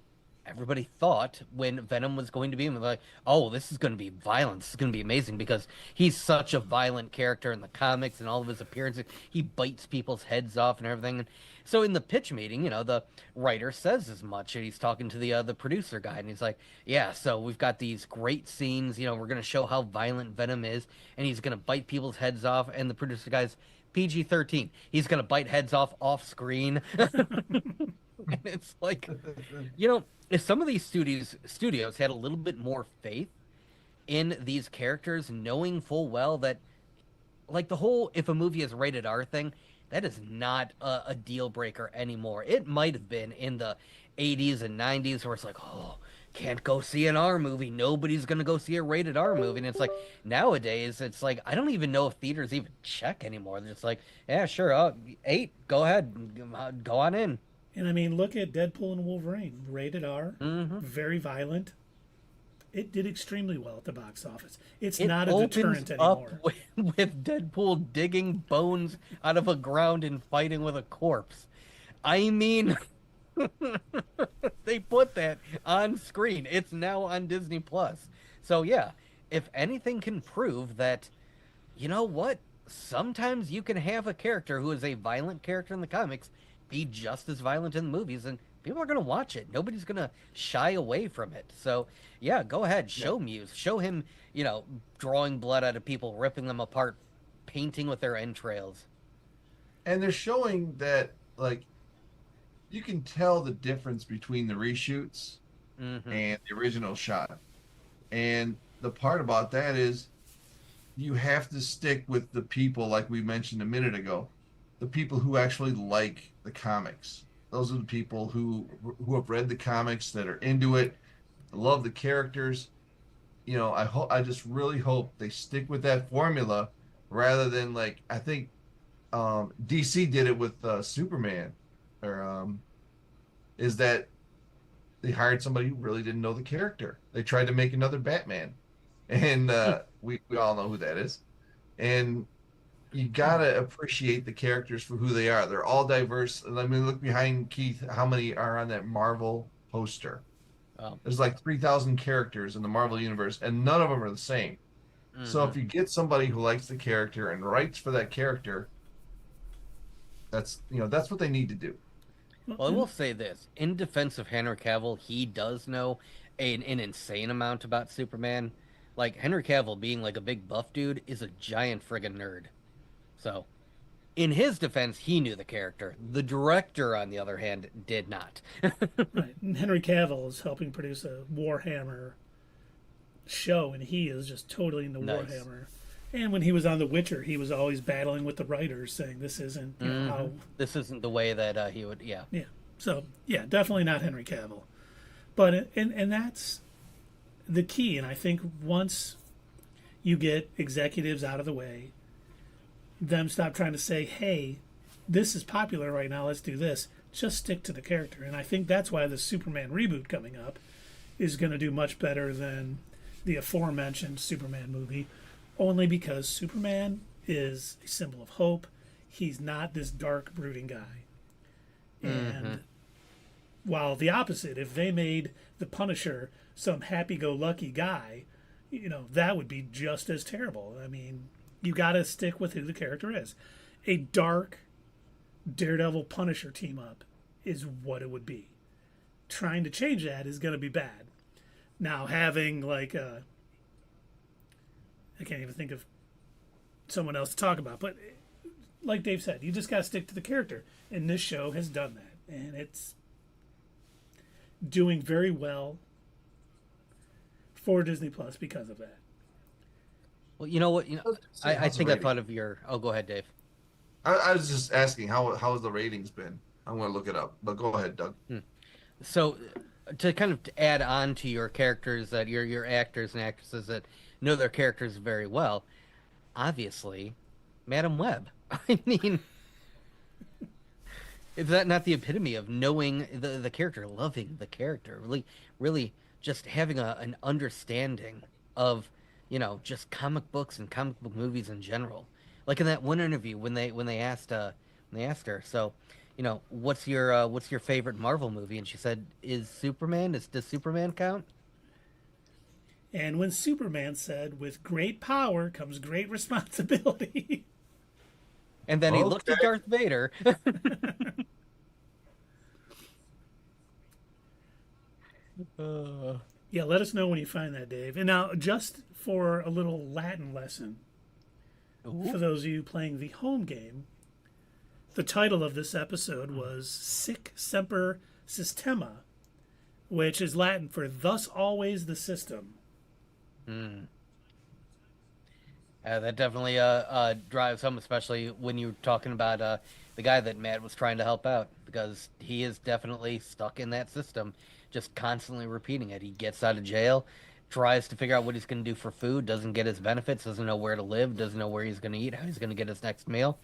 everybody thought when Venom was going to be, like, oh, this is going to be violent. This is going to be amazing, because he's such a violent character in the comics, and all of his appearances, he bites people's heads off and everything. And so in the pitch meeting, the writer says as much, and he's talking to the producer guy, and he's like, yeah, so we've got these great scenes, we're going to show how violent Venom is, and he's going to bite people's heads off, and the producer guy's PG-13. He's going to bite heads off screen. And it's like, if some of these studios had a little bit more faith in these characters, knowing full well that, the whole if a movie is rated R thing, that is not a deal breaker anymore. It might have been in the 80s and 90s, where it's like, oh, can't go see an R movie. Nobody's going to go see a rated R movie. And it's like, nowadays, it's like, I don't even know if theaters even check anymore. They're just like, yeah, sure, 8, go ahead, go on in. And I mean, look at Deadpool and Wolverine, rated R, very violent. It did extremely well at the box office. It not a deterrent anymore. Up with Deadpool digging bones out of a ground and fighting with a corpse. I mean, they put that on screen. It's now on Disney Plus. So yeah, if anything can prove that, sometimes you can have a character who is a violent character in the comics be just as violent in the movies, and people are going to watch it. Nobody's going to shy away from it. So yeah, go ahead, show Muse, show him, drawing blood out of people, ripping them apart, painting with their entrails. And they're showing that, you can tell the difference between the reshoots and the original shot. And the part about that is, you have to stick with the people, like we mentioned a minute ago, the people who actually like the comics. Those are the people who have read the comics, that are into it, love the characters. I just really hope they stick with that formula, rather than, I think DC did it with Superman, or is that they hired somebody who really didn't know the character. They tried to make another Batman, and we all know who that is. And you gotta appreciate the characters for who they are. They're all diverse. And I mean, look behind Keith, how many are on that Marvel poster? Well, There's like 3,000 characters in the Marvel universe, and none of them are the same. So if you get somebody who likes the character and writes for that character, that's that's what they need to do. well, I will say this. In defense of Henry Cavill, he does know an insane amount about Superman. Like, Henry Cavill being like a big buff dude is a giant friggin' nerd. So, in his defense, he knew the character. The director, on the other hand, did not. Right. And Henry Cavill is helping produce a Warhammer show, and he is just totally into Nice. Warhammer. And when he was on The Witcher, he was always battling with the writers, saying this isn't how. This isn't the way that he would. Yeah. Yeah. So yeah, definitely not Henry Cavill. But and that's the key. And I think once you get executives out of the way, them stop trying to say, hey, this is popular right now, let's do this. Just stick to the character. And I think that's why the Superman reboot coming up is going to do much better than the aforementioned Superman movie, only because Superman is a symbol of hope. He's not this dark, brooding guy. And while the opposite, if they made the Punisher some happy-go-lucky guy, that would be just as terrible. I mean, you got to stick with who the character is. A dark Daredevil Punisher team up is what it would be. Trying to change that is going to be bad. Now, having I can't even think of someone else to talk about, but like Dave said, you just got to stick to the character. And this show has done that. And it's doing very well for Disney Plus because of that. Well, you know what? I think I thought of your. Oh, go ahead, Dave. I was just asking how has the ratings been? I'm going to look it up, but go ahead, Doug. So, to kind of add on to your characters, that your actors and actresses that know their characters very well, obviously, Madam Web. I mean, is that not the epitome of knowing the character, loving the character, really just having an understanding of just comic books and comic book movies in general? Like in that one interview when they asked her, so what's your favorite Marvel movie, and she said, does Superman count? And when Superman said, with great power comes great responsibility. And then he looked at Darth Vader. Yeah, let us know when you find that, Dave. And now, just for a little Latin lesson, for those of you playing the home game, the title of this episode was Sic Semper Systema, which is Latin for thus always the system. That definitely drives home, especially when you're talking about the guy that Matt was trying to help out, because he is definitely stuck in that system, just constantly repeating it. He gets out of jail, tries to figure out what he's going to do for food, doesn't get his benefits, doesn't know where to live, doesn't know where he's going to eat, how he's going to get his next meal,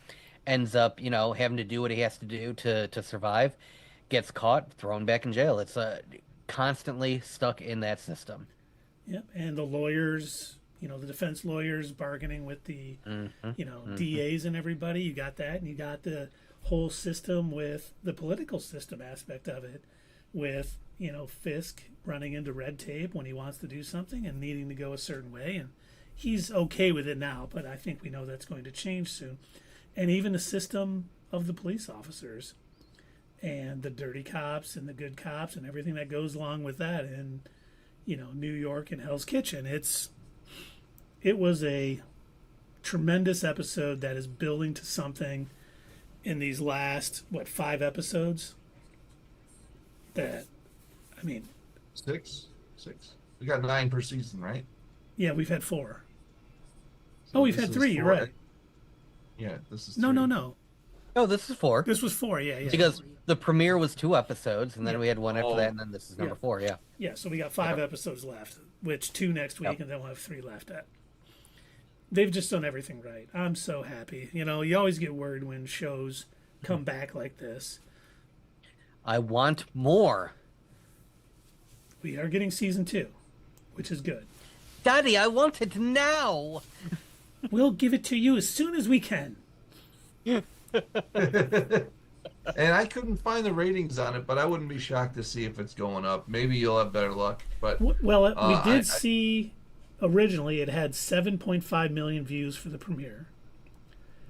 ends up, having to do what he has to do to survive, gets caught, thrown back in jail. It's constantly stuck in that system. Yep, and the lawyers, the defense lawyers bargaining with the, DAs and everybody. You got that, and you got the whole system with the political system aspect of it, with, Fisk running into red tape when he wants to do something and needing to go a certain way. And he's okay with it now, but I think we know that's going to change soon. And even the system of the police officers and the dirty cops and the good cops and everything that goes along with that in, New York and Hell's Kitchen. It was a tremendous episode that is building to something in these last, 5 episodes? That, I mean... Six. We got 9 per season, right? Yeah, we've had 4. So we've had 3, you're right. Yeah, this is 3. No. No, this is 4. This was 4, yeah. Because the premiere was 2 episodes, and then we had one after that, and then this is number 4, yeah. Yeah, so we got 5 episodes left, which 2 next week, and then we'll have 3 left. They've just done everything right. I'm so happy. You always get worried when shows come back like this. I want more. We are getting season 2, which is good. Daddy, I want it now. We'll give it to you as soon as we can. And I couldn't find the ratings on it, but I wouldn't be shocked to see if it's going up. Maybe you'll have better luck. But Well, we did I see originally it had 7.5 million views for the premiere.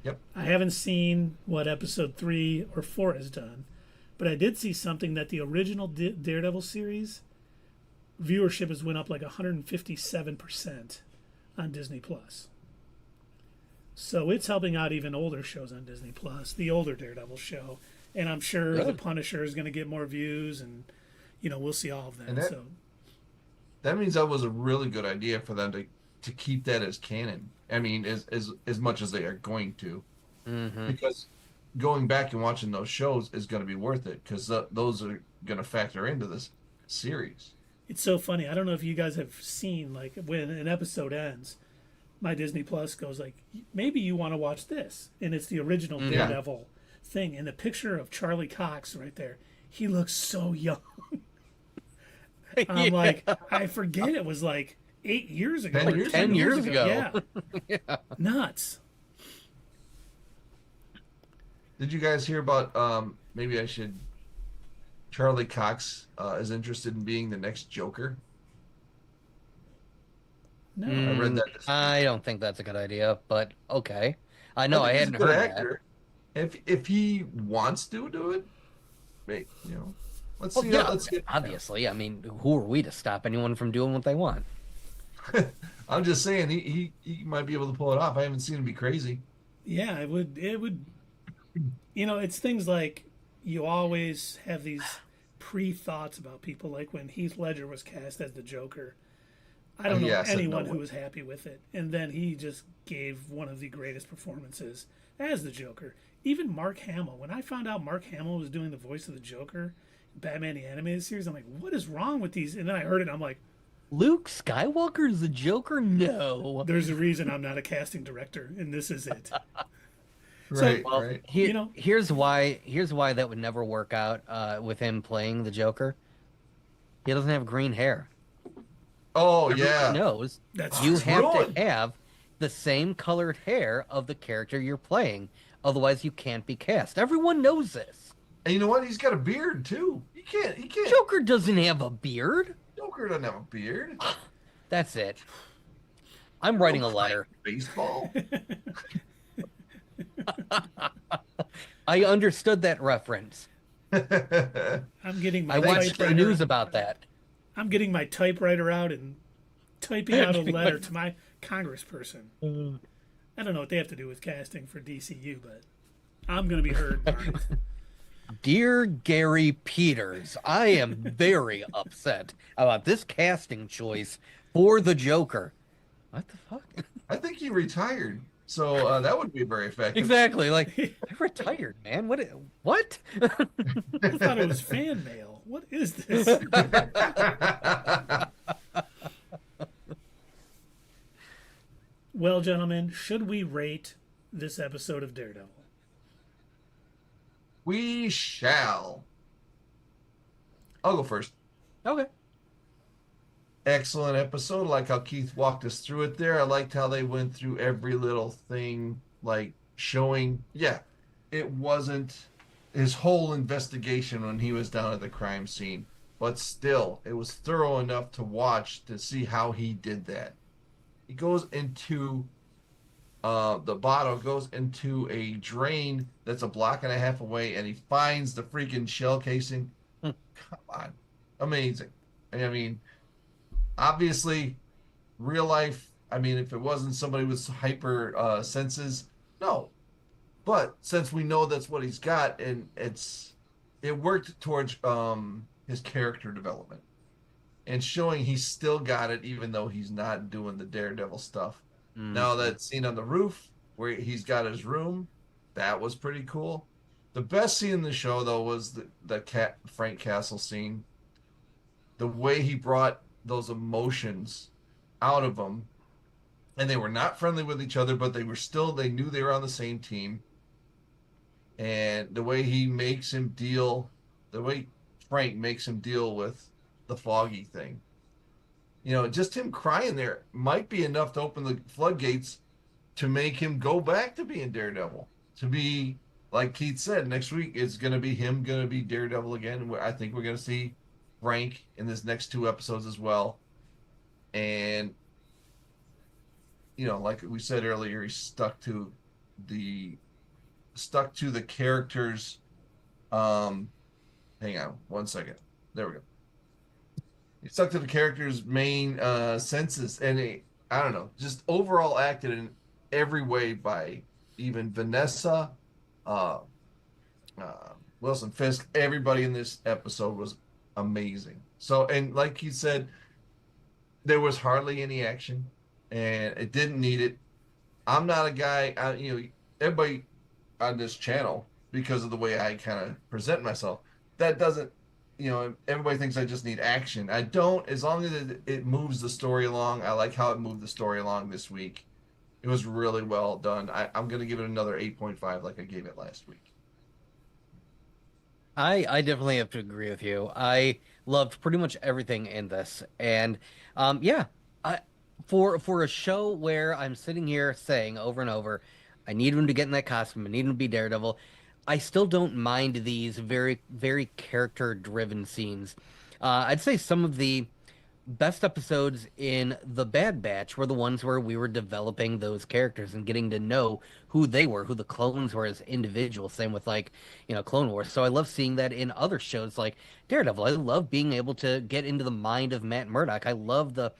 yep. I haven't seen what episode 3 or 4 has done, but I did see something that the original Daredevil series viewership has went up like 157% on Disney Plus. So it's helping out even older shows on Disney Plus, the older Daredevil show, and I'm sure Good. the Punisher is going to get more views, and we'll see all of that. And that means that was a really good idea for them to keep that as canon. I mean, as much as they are going to, because going back and watching those shows is going to be worth it because those are going to factor into this series. It's so funny. I don't know if you guys have seen, like, when an episode ends, my Disney Plus goes like, maybe you want to watch this, and it's the original Daredevil thing, and the picture of Charlie Cox right there. He looks so young. I'm like, I forget it was like 8 years ago. 10 years ago. Yeah. Nuts. Did you guys hear about? Maybe I should. Charlie Cox is interested in being the next Joker. No. I read that. I don't think that's a good idea, but okay. I know I think he's hadn't a good heard actor. If he wants to do it, let's that. see. Well, yeah, Let's get. obviously. I mean, who are we to stop anyone from doing what they want? I'm just saying he might be able to pull it off. I haven't seen him be crazy. Yeah, it would. It's things like you always have these pre-thoughts about people. Like when Heath Ledger was cast as the Joker, I don't know anyone who was happy with it, and then he just gave one of the greatest performances as the Joker. Even Mark Hamill. When I found out Mark Hamill was doing the voice of the Joker in Batman the Animated Series, I'm like, what is wrong with these? And then I heard it, and I'm like, Luke Skywalker's the Joker? No. there's a reason I'm not a casting director, and this is it. Right, Well, right. here's why that would never work out with him playing the Joker. He doesn't have green hair. Oh Everyone yeah. knows That's you have ruined. to have the same colored hair of the character you're playing. Otherwise, you can't be cast. Everyone knows this. And you know what? He's got a beard too. He can't. Joker doesn't have a beard. Joker doesn't have a beard. That's it. I'm writing a letter. Baseball. I understood that reference. I'm getting my I watched the typewriter. news about that. I'm getting my typewriter out and typing out a letter to my congressperson. I don't know what they have to do with casting for DCU, but I'm going to be heard on it. Dear Gary Peters, I am very upset about this casting choice for the Joker. What the fuck? I think he retired, so that would be very effective. Exactly. Like, I retired, man. What? I thought it was fan mail. What is this? Well, gentlemen, should we rate this episode of Daredevil? We shall. I'll go first. Okay. Excellent episode. I like how Keith walked us through it there. I liked how they went through every little thing, like showing, it wasn't his whole investigation when he was down at the crime scene, but still, it was thorough enough to watch to see how he did that. He goes into the bottle goes into a drain that's a block and a half away, and he finds the freaking shell casing. Come on. Amazing. I mean, obviously, real life, I mean, if it wasn't somebody with hyper senses, no. But since we know that's what he's got, and it worked towards his character development and showing he's still got it even though he's not doing the Daredevil stuff. Now that scene on the roof where he's got his room, that was pretty cool. The best scene in the show though was the Frank Castle scene. The way he brought those emotions out of them, and they were not friendly with each other, but they knew they were on the same team. And the way Frank makes him deal with the Foggy thing. Just him crying there might be enough to open the floodgates to make him go back to being Daredevil. to be, like Keith said, next week it's going to be him going to be Daredevil again. I think we're going to see Frank in this next 2 episodes as well. And, like we said earlier, he's the characters. Hang on 1 second. There we go. He stuck to the character's main senses, and I don't know, just overall acted in every way by even Vanessa, uh, Wilson Fisk. Everybody in this episode was amazing. So, and like you said, there was hardly any action, and it didn't need it. I'm not a guy, everybody on this channel, because of the way I kind of present myself, that doesn't, everybody thinks I just need action. I don't, as long as it moves the story along. I like how it moved the story along this week. It was really well done. I'm going to give it another 8.5 like I gave it last week. I definitely have to agree with you. I loved pretty much everything in this. And yeah, for a show where I'm sitting here saying over and over, I need him to get in that costume, I need him to be Daredevil, I still don't mind these very, very character-driven scenes. I'd say some of the best episodes in The Bad Batch were the ones where we were developing those characters and getting to know who they were, who the clones were as individuals. Same with Clone Wars. So I love seeing that in other shows like Daredevil. I love being able to get into the mind of Matt Murdock. I love the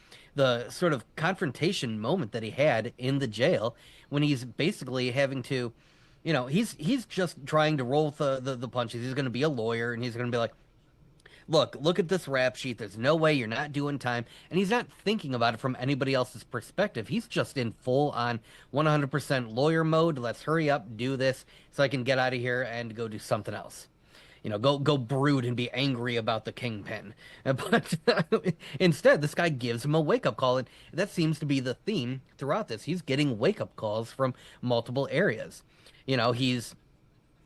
sort of confrontation moment that he had in the jail when he's basically having to, he's just trying to roll the punches. He's going to be a lawyer, and he's going to be like, look at this rap sheet. There's no way you're not doing time. And he's not thinking about it from anybody else's perspective. He's just in full on 100% lawyer mode. Let's hurry up, do this so I can get out of here and go do something else. Go brood and be angry about the kingpin. But instead, this guy gives him a wake-up call, and that seems to be the theme throughout this. He's getting wake-up calls from multiple areas.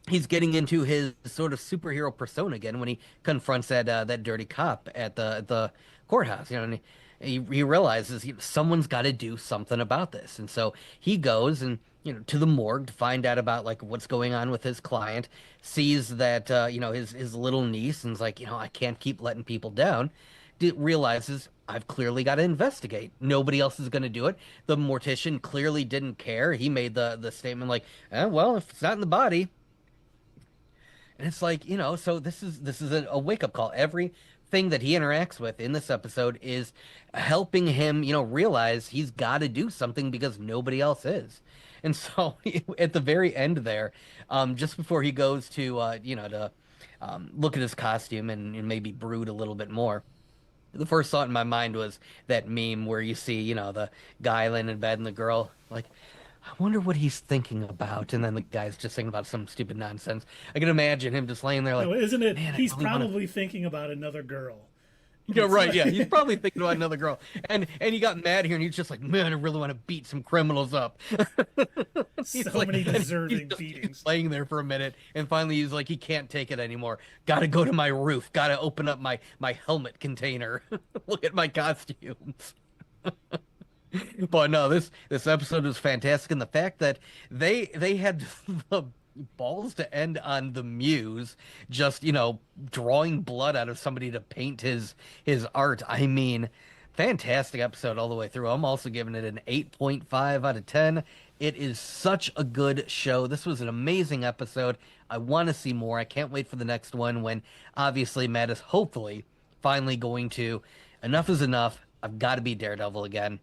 He's getting into his sort of superhero persona again when he confronts that dirty cop at the courthouse. And he realizes someone's got to do something about this, and so he goes and to the morgue to find out about like what's going on with his client. Sees that his little niece, and is like, I can't keep letting people down. Realizes I've clearly got to investigate. Nobody else is going to do it. The mortician clearly didn't care. He made the statement like, well, if it's not in the body. And it's like, so this is a wake-up call. Everything that he interacts with in this episode is helping him, realize he's got to do something because nobody else is. And so at the very end there, just before he goes to look at his costume and maybe brood a little bit more, the first thought in my mind was that meme where you see, the guy laying in bed and the girl like, I wonder what he's thinking about. And then the guy's just thinking about some stupid nonsense. I can imagine him just laying there like, no, isn't it? Man, he's really probably thinking about another girl. Yeah, right. Yeah, he's probably thinking about another girl. And he got mad here, and he's just like, man, I really want to beat some criminals up. So many deserving beatings. He's laying there for a minute, and finally he's like, he can't take it anymore. Got to go to my roof. Got to open up my helmet container. Look at my costumes. But no, this episode was fantastic, and the fact that they had the balls to end on the Muse just drawing blood out of somebody to paint his art. I mean, fantastic episode all the way through. I'm also giving it an 8.5 out of 10. It is such a good show. This was an amazing episode. I want to see more. I can't wait for the next one, when obviously Matt is hopefully finally going to, enough is enough. I've got to be Daredevil again.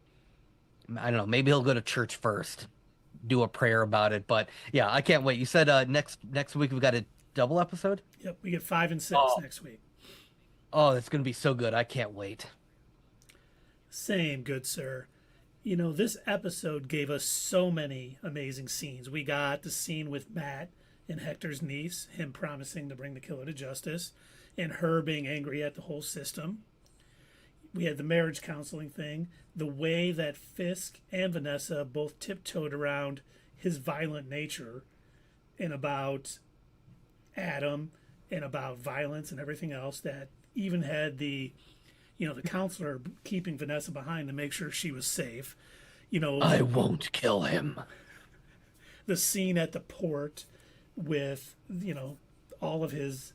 I don't know, maybe he'll go to church first, do a prayer about it. But yeah, I can't wait. You said next week we've got a double episode? Yep, we get 5 and 6 next week. Oh, it's going to be so good. I can't wait. Same, good sir. This episode gave us so many amazing scenes. We got the scene with Matt and Hector's niece, him promising to bring the killer to justice, and her being angry at the whole system. We had the marriage counseling thing, the way that Fisk and Vanessa both tiptoed around his violent nature, and about Adam, and about violence and everything else, that even had the counselor keeping Vanessa behind to make sure she was safe. I won't kill him. the scene at the port with, all of his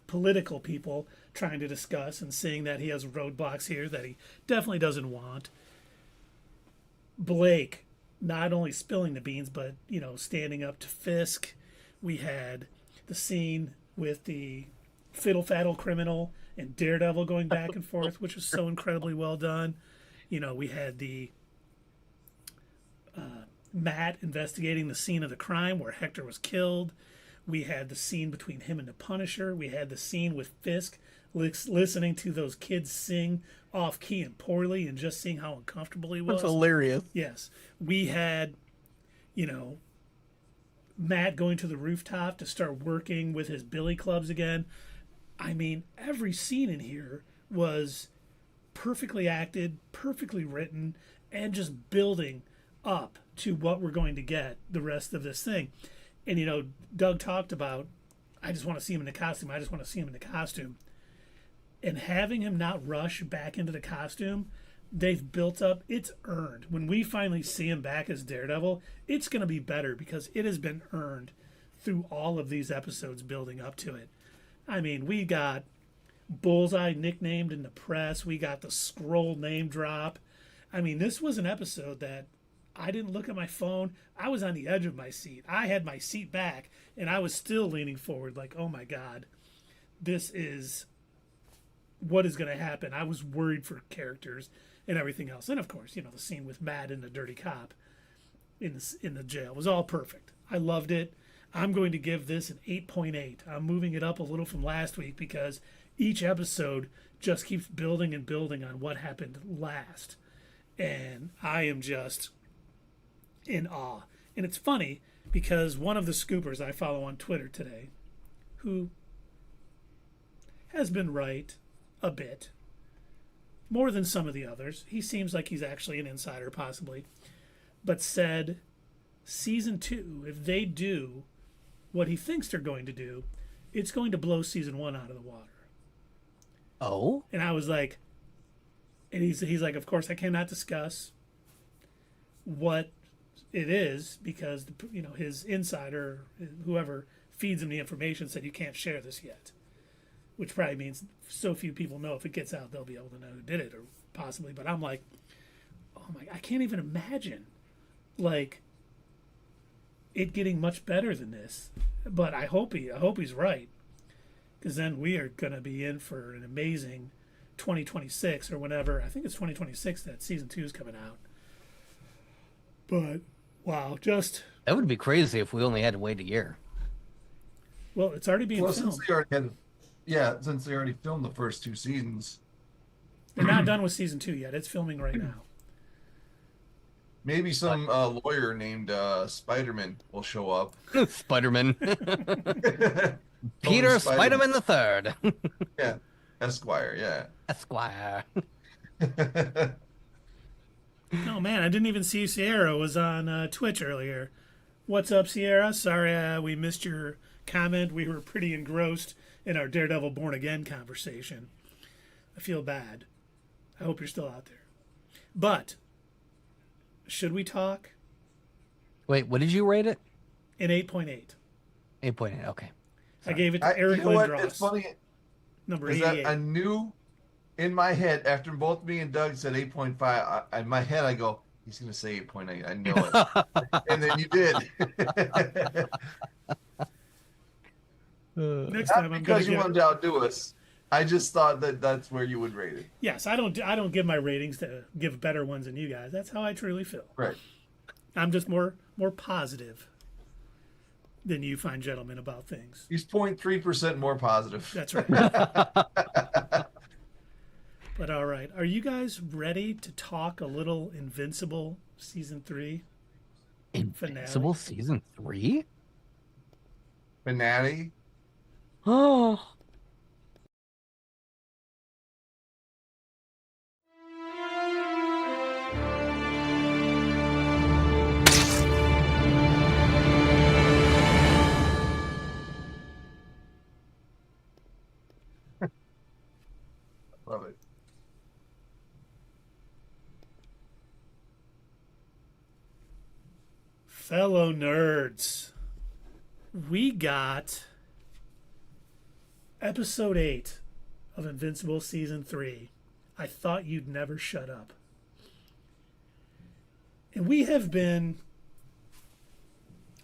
political people trying to discuss and seeing that he has roadblocks here that he definitely doesn't want. Blake not only spilling the beans, but, standing up to Fisk. We had the scene with the fiddle faddle criminal and Daredevil going back and forth, which was so incredibly well done. We had the Matt investigating the scene of the crime where Hector was killed. We had the scene between him and the Punisher. We had the scene with Fisk listening to those kids sing off key and poorly and just seeing how uncomfortable he was. That's hilarious. Yes. We had, Matt going to the rooftop to start working with his billy clubs again. I mean, every scene in here was perfectly acted, perfectly written, and just building up to what we're going to get the rest of this thing. And, Doug talked about, I just want to see him in the costume. I just want to see him in the costume. And having him not rush back into the costume, they've built up, it's earned. When we finally see him back as Daredevil, it's going to be better because it has been earned through all of these episodes building up to it. I mean, we got Bullseye nicknamed in the press. We got the Scroll name drop. I mean, this was an episode that I didn't look at my phone. I was on the edge of my seat. I had my seat back, and I was still leaning forward like, oh, my God, this is what is going to happen. I was worried for characters and everything else. And, of course, the scene with Matt and the dirty cop in the jail was all perfect. I loved it. I'm going to give this an 8.8. I'm moving it up a little from last week because each episode just keeps building and building on what happened last. And I am just in awe. And it's funny because one of the scoopers I follow on Twitter today, who has been right a bit, more than some of the others, he seems like he's actually an insider possibly, but said season 2, if they do what he thinks they're going to do, it's going to blow season 1 out of the water. Oh? And I was like, and he's like, of course I cannot discuss what it is because his insider, whoever feeds him the information, said you can't share this yet, which probably means so few people know. If it gets out, they'll be able to know who did it, or possibly. But I'm like, oh my, I can't even imagine like it getting much better than this. But I hope he's right, because then we are going to be in for an amazing 2026 or whenever. I think it's 2026 that season 2 is coming out. But wow, just That would be crazy if we only had to wait a year. well, it's already being filmed. Since they already filmed the first 2 seasons. They're not done with season 2 yet. It's filming right now. Maybe some lawyer named Spider-Man will show up. Spider-Man. Peter Spider-Man the Third. Yeah, Esquire. Yeah, Esquire. Oh man, I didn't even see Sierra was on Twitch earlier. What's up, Sierra? Sorry we missed your comment. We were pretty engrossed in our Daredevil Born Again conversation. I feel bad. I hope you're still out there. But should we talk? Wait, what did you rate it? An 8.8. 8.8. Okay. I gave it to Eric you know what? Lindros. It's funny. Number Is 88. that I knew in my head after both me and Doug said 8.5. In my head, I go, he's going to say 8.8. I know it. And then you did. Next time I'm going because to you give wanted to outdo us. I just thought that's where you would rate it. Yes, I don't give my ratings to give better ones than you guys. That's how I truly feel. Right. I'm just more positive than you fine gentlemen about things. He's 0.3% more positive. That's right. But all right, are you guys ready to talk a little Invincible season 3? Invincible season 3? Finale. Oh. Love it. Fellow nerds, we got episode 8 of Invincible season 3. I thought you'd never shut up. And we have been,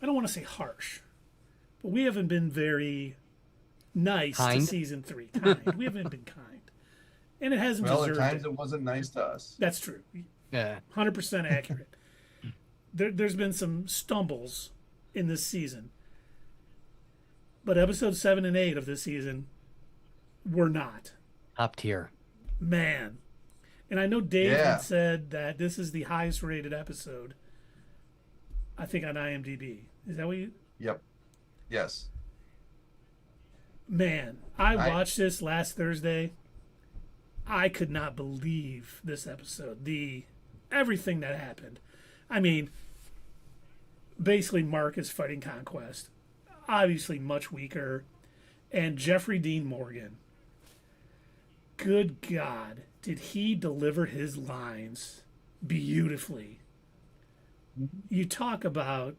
I don't want to say harsh, but we haven't been very nice to season 3. Kind. We haven't been kind. And it hasn't deserved at times it. it wasn't nice to us. That's true. Yeah. 100% accurate. There's been some stumbles in this season. But episodes 7 and 8 of this season were not. Top tier. Man. And I know Dave had said that this is the highest rated episode, I think, on IMDb. Is that what you... Yep. Yes. Man, I watched this last Thursday. I could not believe this episode. Everything that happened. I mean, basically Mark is fighting Conquest. Obviously much weaker. And Jeffrey Dean Morgan. Good God. Did he deliver his lines beautifully? You talk about,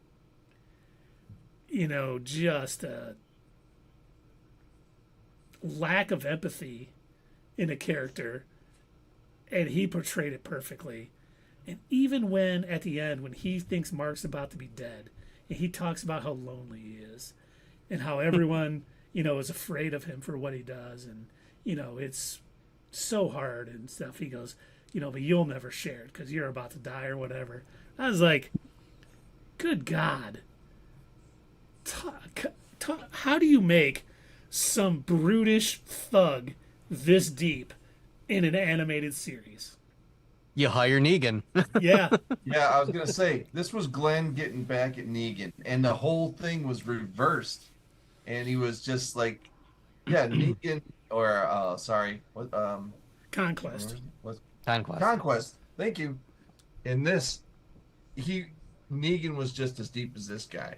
just a lack of empathy in a character, and he portrayed it perfectly. And even when, at the end, when he thinks Mark's about to be dead, and he talks about how lonely he is, and how everyone, is afraid of him for what he does, and, it's so hard and stuff. He goes, but you'll never share it because you're about to die or whatever. I was like, good God. How do you make some brutish thug this deep in an animated series? You hire Negan. Yeah. Yeah, I was going to say, this was Glenn getting back at Negan, and the whole thing was reversed. And he was just like, Negan, or, Conquest. Conquest. Thank you. In this, Negan was just as deep as this guy.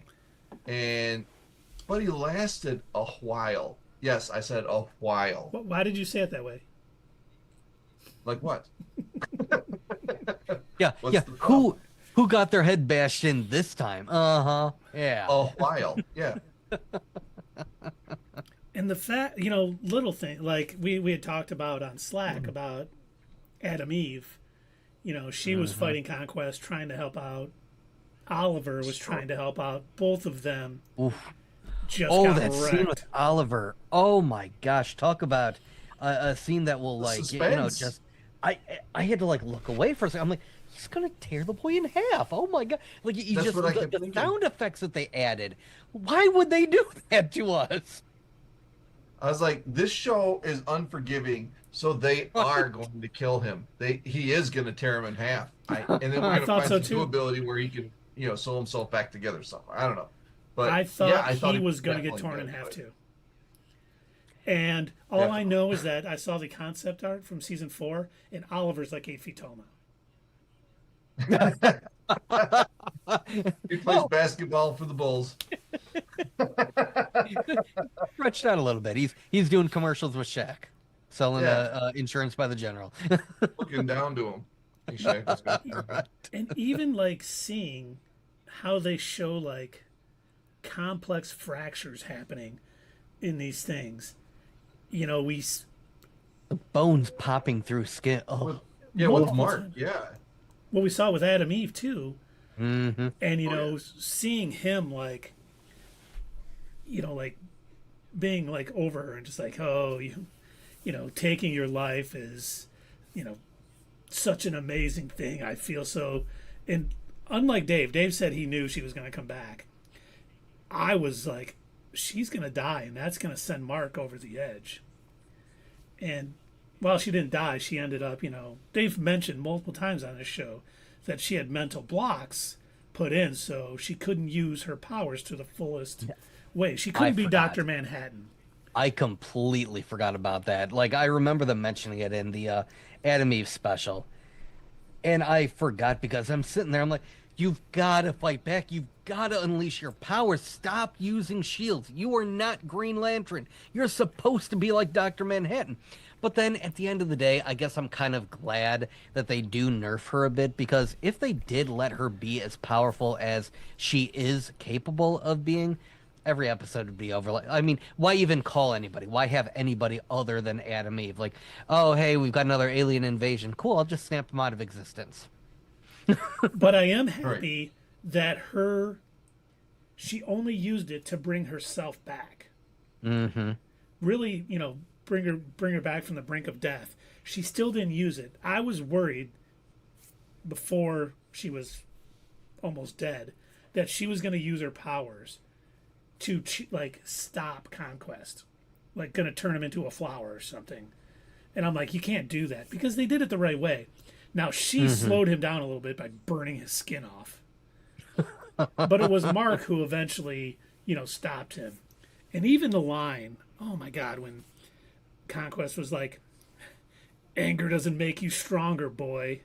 But he lasted a while. Yes, I said a while. Why did you say it that way? Like what? Yeah. Who got their head bashed in this time? Yeah. A while. Yeah. And the fact, little thing, like we had talked about on Slack about Adam Eve. She was fighting Conquest, trying to help out. Oliver was trying to help out. Both of them. Oof. That scene with Oliver. Oh my gosh, talk about a scene that will Suspense. I had to look away for a second. I'm like, he's gonna tear the boy in half. Oh my god! That's what I kept the thinking. sound effects that they added. Why would they do that to us? I was like, this show is unforgiving, so they are going to kill him. He is going to tear him in half. And then we're going to find some new ability where he can, sew himself back together somewhere. I don't know. But I thought he was going to get torn in half too. And all I know is that I saw the concept art from season 4, and Oliver's like 8 feet tall now. He plays basketball for the Bulls. Stretched out a little bit. He's doing commercials with Shaq, selling insurance by the general. Looking down to him. Hey, Shaq, let's go. And even seeing how they show complex fractures happening in these things. The bones popping through skin. Oh, with Mark. Yeah. What we saw with Adam Eve too. Mm-hmm. And seeing him being over her and just taking your life is such an amazing thing. I feel so. And unlike Dave said he knew she was going to come back. I was like, she's going to die, and that's going to send Mark over the edge. And while she didn't die, she ended up, Dave mentioned multiple times on this show that she had mental blocks put in, so she couldn't use her powers to the fullest way. She couldn't be Dr. Manhattan. I completely forgot about that. I remember them mentioning it in the Adam Eve special. And I forgot because I'm sitting there, I'm like, you've got to fight back. You've got to unleash your powers. Stop using shields. You are not Green Lantern. You're supposed to be like Dr. Manhattan. But then at the end of the day, I guess I'm kind of glad that they do nerf her a bit, because if they did let her be as powerful as she is capable of being, every episode would be over. Like, I mean, why even call anybody? Why have anybody other than Adam Eve? Like, oh, hey, we've got another alien invasion. Cool, I'll just snap them out of existence. But I am happy that she only used it to bring herself back. Mm-hmm. Really, bring her back from the brink of death. She still didn't use it. I was worried before she was almost dead that she was going to use her powers to stop Conquest, like going to turn him into a flower or something. And I'm like, you can't do that, because they did it the right way. Now she slowed him down a little bit by burning his skin off. But it was Mark who eventually, stopped him. And even the line, oh my God, when Conquest was like, anger doesn't make you stronger, boy.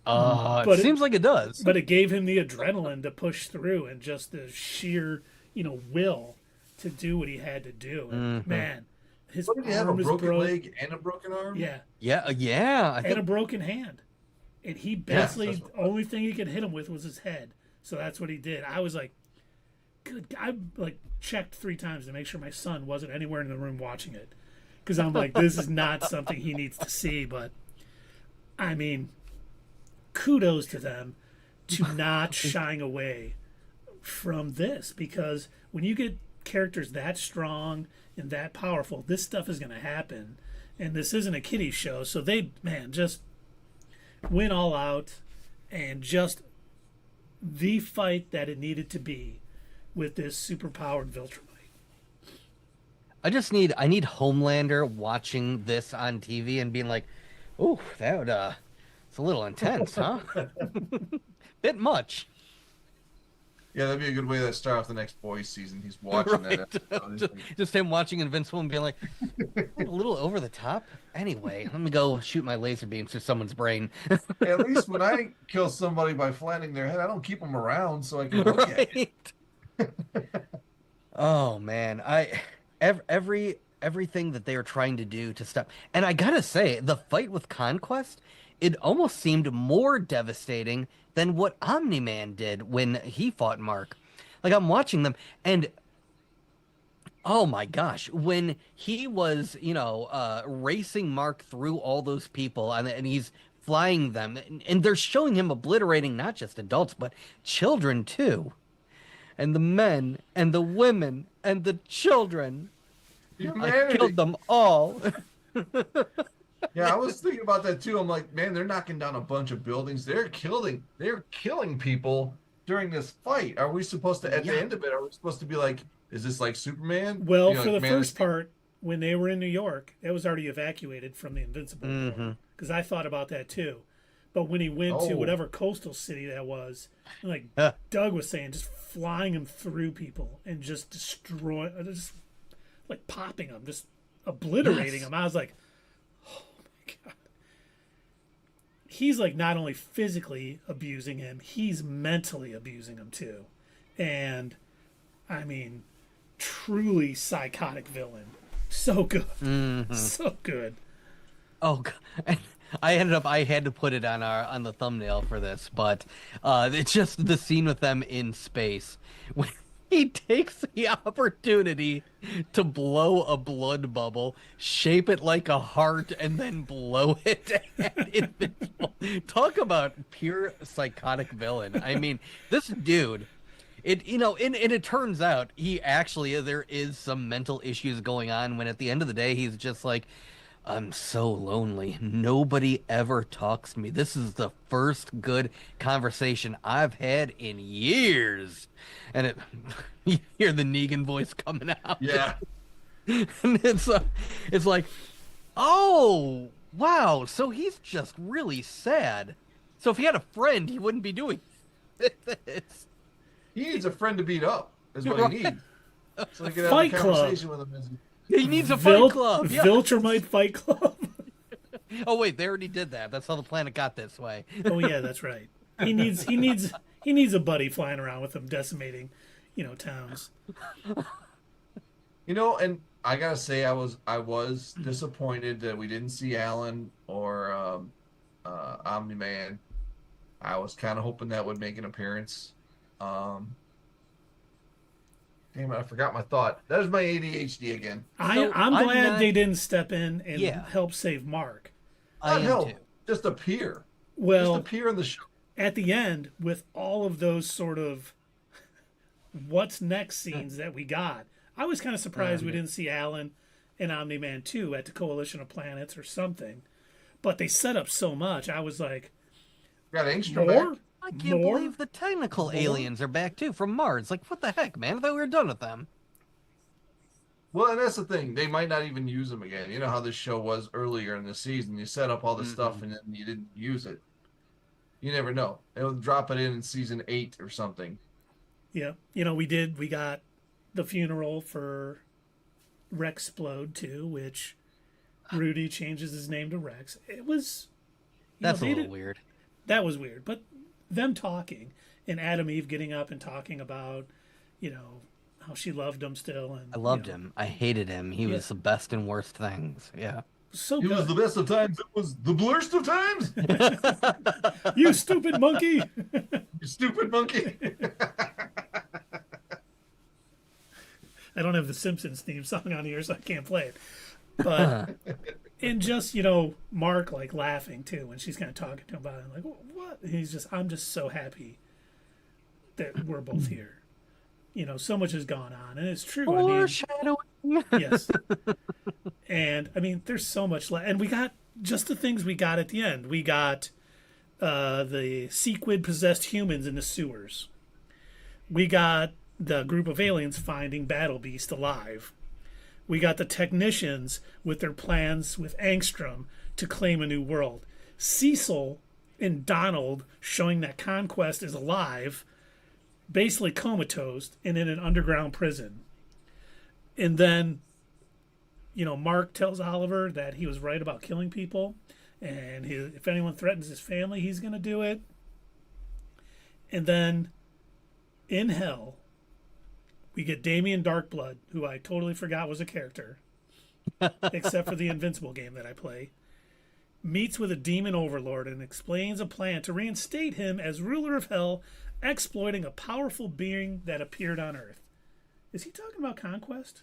It seems like it does. But it gave him the adrenaline to push through, and just the sheer, will to do what he had to do. And man, his What did he have? A arm is broken leg and a broken arm? Yeah. Yeah. And a broken hand. And he basically, the only thing he could hit him with was his head. So that's what he did. I was like, good. I checked 3 times to make sure my son wasn't anywhere in the room watching it, because I'm like, this is not something he needs to see. But I mean, kudos to them to not shying away from this, because when you get characters that strong and that powerful, this stuff is going to happen. And this isn't a kiddie show, so they just went all out, and just the fight that it needed to be with this superpowered Viltrumite. I need Homelander watching this on TV and being like, "Ooh, that would it's a little intense, huh? Bit much." Yeah, that'd be a good way to start off the next Boys season. He's watching that episode. Just him watching Invincible and being like, a little over the top. Anyway, let me go shoot my laser beams through someone's brain. At least when I kill somebody by flattening their head, I don't keep them around so I can look at it. Oh man, everything that they were trying to do to stop, and I gotta say, the fight with Conquest, it almost seemed more devastating than what Omni-Man did when he fought Mark. Like, I'm watching them, and oh my gosh, when he was, racing Mark through all those people, and he's flying them, and they're showing him obliterating not just adults, but children too. And the men, and the women, and the children. Humanity. I killed them all. Yeah, I was thinking about that too. I'm like, man, they're knocking down a bunch of buildings. They're killing people during this fight. Are we supposed to, at the end of it, are we supposed to be like, is this like Superman? Well, for the first part, when they were in New York, it was already evacuated from the Invincible. Because I thought about that too. But when he went to whatever coastal city that was, like Doug was saying, just flying him through people and just just like popping them, just obliterating them. I was like, God. He's like not only physically abusing him, he's mentally abusing him too. And I mean, truly psychotic villain. So good. So good. Oh God. I had to put it on the thumbnail for this, but it's just the scene with them in space when he takes the opportunity to blow a blood bubble, shape it like a heart, and then blow it at Invincible. Talk about pure psychotic villain. I mean, this dude, it turns out there is some mental issues going on, when at the end of the day, he's just like, I'm so lonely. Nobody ever talks to me. This is the first good conversation I've had in years. And you hear the Negan voice coming out. Yeah. And it's like, oh, wow. So he's just really sad. So if he had a friend, he wouldn't be doing this. He needs a friend to beat up, is what he needs. So he can have a Fight Club. conversation with him. He needs a fight club. Yeah. Viltrumite Fight Club. Oh wait, they already did that. That's how the planet got this way. Oh yeah, that's right. He needs a buddy flying around with him, decimating, towns. And I gotta say I was disappointed that we didn't see Alan or Omni Man. I was kind of hoping that would make an appearance. Um, Damn it, I forgot my thought. That is my ADHD again. So I'm I'm glad not. they didn't step in and Yeah, help save Mark. I Not am too. help, just appear. Just Well, appear in the show. at the end, with all of those sort of what's next scenes that we got, I was kind of surprised we didn't see Alan and Omni Man 2 at the Coalition of Planets or something. But they set up so much. I was like, Got Angstrom more? back. I can't More? believe the technical More? aliens are back too from Mars. Like, what the heck, man? I thought we were done with them. Well, and that's the thing. They might not even use them again. You know how this show was earlier in the season. You set up all the stuff and then you didn't use it. You never know. They'll drop it in season 8 or something. Yeah. We got the funeral for Rexplode too, which Rudy changes his name to Rex. It was That's a little weird. That was weird. But them talking and Adam Eve getting up and talking about, how she loved him still, and I loved him. I hated him. He was the best and worst things. Yeah. so It was good. the best of times. It was the blurst of times. You stupid monkey. You stupid monkey. I don't have the Simpsons theme song on here, so I can't play it. But and just Mark like laughing too when she's kind of talking to him about it, like what? And he's just, I'm just so happy that we're both here. So much has gone on, and it's true. Foreshadowing. Yes. And I mean, there's so much and we got just the things we got at the end. We got the sequid possessed humans in the sewers. We got the group of aliens finding Battle Beast alive. We got the technicians with their plans with Angstrom to claim a new world. Cecil and Donald showing that Conquest is alive, basically comatose and in an underground prison. And then, Mark tells Oliver that he was right about killing people, and if anyone threatens his family, he's going to do it. And then, in hell, we get Damien Darkblood, who I totally forgot was a character, except for the Invincible game that I play, meets with a demon overlord and explains a plan to reinstate him as ruler of hell, exploiting a powerful being that appeared on Earth. Is he talking about Conquest?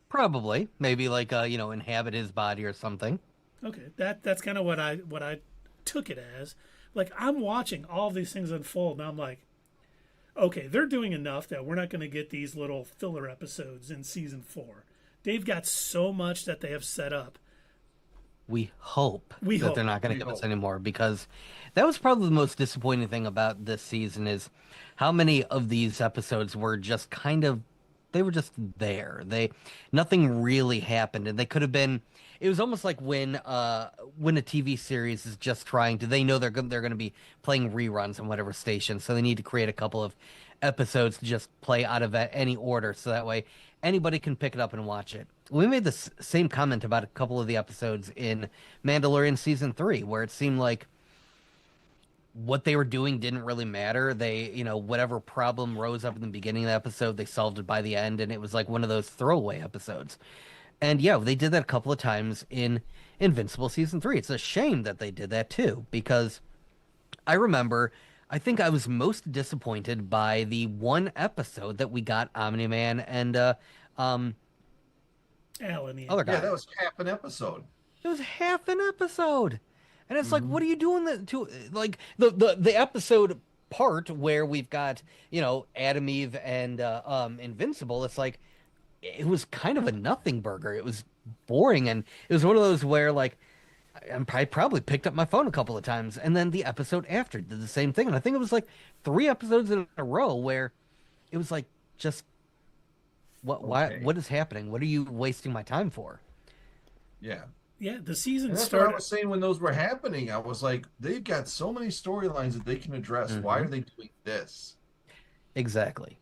Probably. Maybe like inhabit his body or something. Okay, that's kind of what I took it as. Like, I'm watching all these things unfold, and I'm like, okay, they're doing enough that we're not going to get these little filler episodes in season 4. They've got so much that they have set up. We hope that they're not going to give us hope. any more, because that was probably the most disappointing thing about this season is how many of these episodes were just they were just there. Nothing really happened, and they could have been. It was almost like when a TV series is just trying to. They know they're going to be playing reruns on whatever station, so they need to create a couple of episodes to just play out of any order, so that way anybody can pick it up and watch it. We made the same comment about a couple of the episodes in Mandalorian season 3, where it seemed like what they were doing didn't really matter. They, whatever problem rose up in the beginning of the episode, they solved it by the end, and it was like one of those throwaway episodes. And yeah, they did that a couple of times in Invincible season 3. It's a shame that they did that too, because I remember, I think I was most disappointed by the one episode that we got Omni-Man and Alan, yeah. other guy. Yeah, that was half an episode. It was half an episode. And it's like, what are you doing to like the episode part where we've got, Adam Eve and Invincible, it's like it was kind of a nothing burger. It was boring, and it was one of those where like I probably picked up my phone a couple of times, and then the episode after did the same thing. And I think it was like 3 episodes in a row where it was like, just what is happening? What are you wasting my time for? Yeah. Yeah, the season And that's started. what I was saying when those were happening. I was like, they've got so many storylines that they can address. Why are they doing this? Exactly.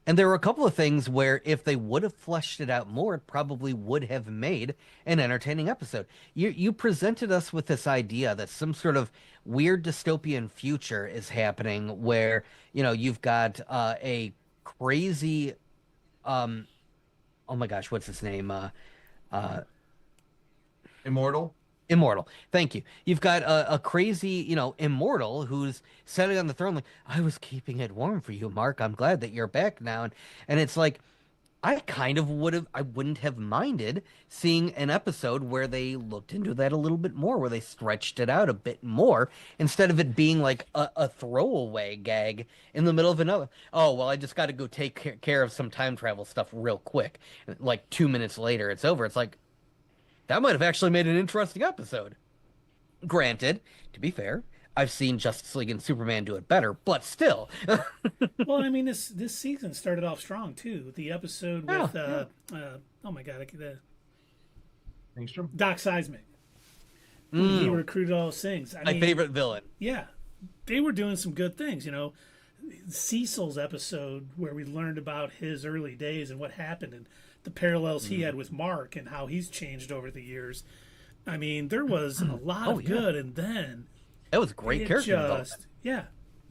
And there were a couple of things where if they would have fleshed it out more, it probably would have made an entertaining episode. You presented us with this idea that some sort of weird dystopian future is happening where, you've got a crazy oh my gosh, what's his name? Immortal. Immortal. Thank you. You've got a crazy, immortal who's sitting on the throne like, I was keeping it warm for you, Mark. I'm glad that you're back now. And it's like, I wouldn't have minded seeing an episode where they looked into that a little bit more, where they stretched it out a bit more, instead of it being like a throwaway gag in the middle of another. Oh, well, I just got to go take care of some time travel stuff real quick. Like 2 minutes later, it's over. It's like, that might have actually made an interesting episode. Granted, to be fair, I've seen Justice League and Superman do it better, but still. Well, I mean, this season started off strong too. The episode with oh my god, Engstrom? Doc Seismic. When he recruited all those things. I My mean, favorite villain. Yeah, they were doing some good things. Cecil's episode where we learned about his early days and what happened and the parallels he had with Mark and how he's changed over the years. I mean, there was a lot of good, and then That was great character development. Yeah,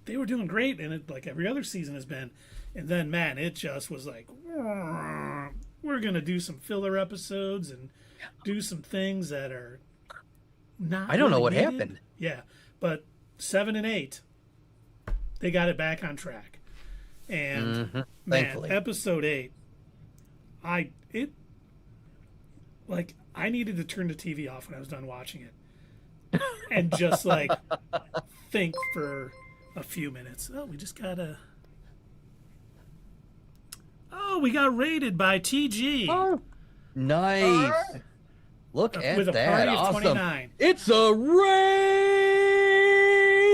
they were doing great, and it, like every other season has been. And then, man, it just was like, we're gonna do some filler episodes and do some things that are not. I don't know really what needed. happened. Yeah, but 7 and 8, they got it back on track. And man, Thankfully. episode 8, I needed to turn the TV off when I was done watching it. And just like think for a few minutes. Oh, we just gotta. Oh, we got rated by TG Oh, nice. Look at with a that. party of Awesome. 29. It's a raid!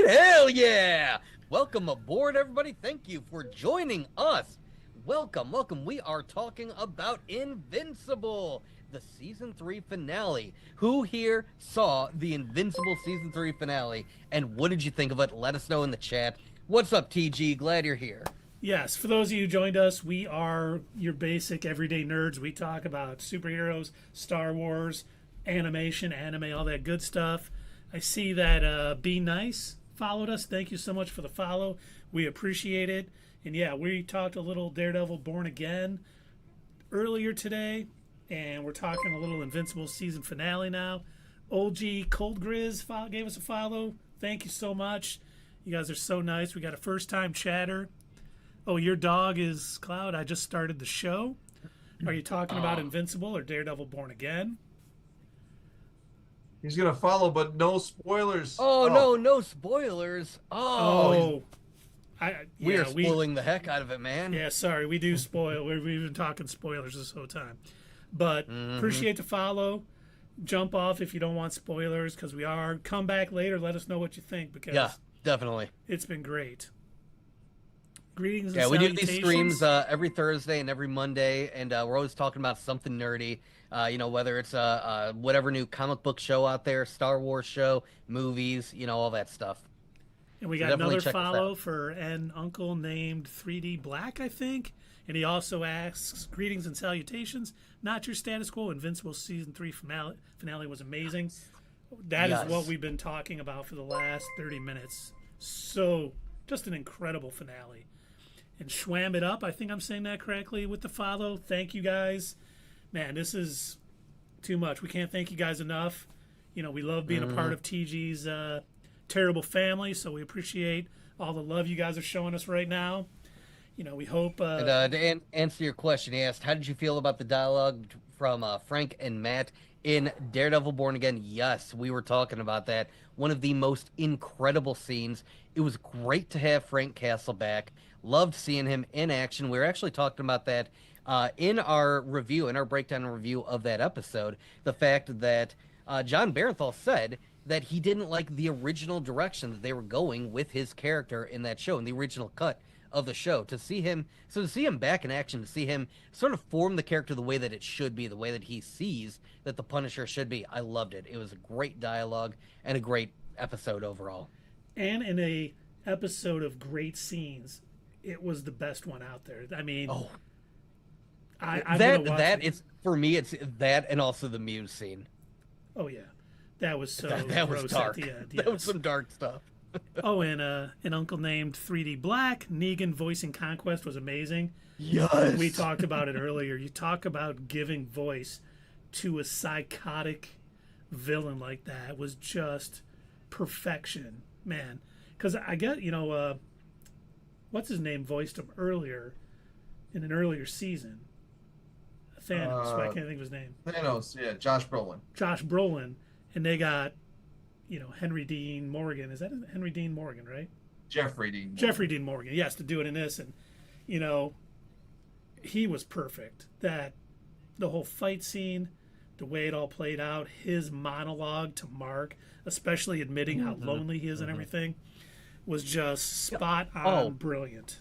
Hell yeah! Welcome aboard, everybody. Thank you for joining us. Welcome, welcome. We are talking about Invincible, the season 3 finale. Who here saw the Invincible season 3 finale, and what did you think of it? Let us know in the chat. What's up, TG? Glad you're here. Yes, for those of you who joined us, we are your basic everyday nerds. We talk about superheroes, Star Wars, animation, anime, all that good stuff. I see that Be Nice followed us. Thank you so much for the follow. We appreciate it. And yeah, we talked a little Daredevil Born Again earlier today, and we're talking a little Invincible season finale now. OG Cold Grizz gave us a follow. Thank you so much. You guys are so nice. We got a first-time chatter. Oh, your dog is Cloud. I just started the show. Are you talking about Invincible or Daredevil Born Again? He's gonna follow, but no spoilers. Oh, no spoilers. We are spoiling the heck out of it, man. Yeah, sorry, we do spoil. We've been talking spoilers this whole time. But appreciate the follow. Jump off if you don't want spoilers, because we are. Come back later. Let us know what you think, because Yeah, definitely. it's been great. Greetings and Yeah, we do salutations. these streams every Thursday and every Monday, and we're always talking about something nerdy. Whether it's whatever new comic book show out there, Star Wars show, movies, all that stuff. And we got Definitely another check us follow out. for an uncle named 3D Black, I think. And he also asks, greetings and salutations. Not your status quo. Invincible season 3 finale was amazing. That is Yes. what we've been talking about for the last 30 minutes. So, just an incredible finale. And Schwam it up, I think I'm saying that correctly, with the follow. Thank you guys. Man, this is too much. We can't thank you guys enough. We love being a part of TG's terrible family, so we appreciate all the love you guys are showing us right now. We hope... And to answer your question, he asked, how did you feel about the dialogue from Frank and Matt in Daredevil Born Again? Yes, we were talking about that. One of the most incredible scenes. It was great to have Frank Castle back. Loved seeing him in action. We were actually talking about that in our review, in our breakdown and review of that episode. The fact that John Barenthal said that he didn't like the original direction that they were going with his character in that show, in the original cut of the show. To see him back in action, to see him sort of form the character the way that it should be, the way that he sees that the Punisher should be, I loved it. It was a great dialogue and a great episode overall. And in a episode of great scenes, it was the best one out there. I mean... I'm gonna watch it. It's for me. It's that, and also the Muse scene. Oh, yeah. That was so That was gross dark. at the end. That was yes. some dark stuff. Oh, and an uncle named 3D Black. Negan voicing Conquest was amazing. Yes. We talked about it earlier. You talk about giving voice to a psychotic villain like that was just perfection, man. Because I get, what's his name voiced him earlier in an earlier season. Thanos, but I can't think of his name. Thanos, yeah, Josh Brolin. Josh Brolin, and they got, Henry Dean Morgan. Is that Henry Dean Morgan, right? Jeffrey Dean Morgan. Jeffrey Dean Morgan, yes, to do it in this, and he was perfect. That the whole fight scene, the way it all played out, his monologue to Mark, especially admitting how lonely he is and everything, was just spot on, brilliant.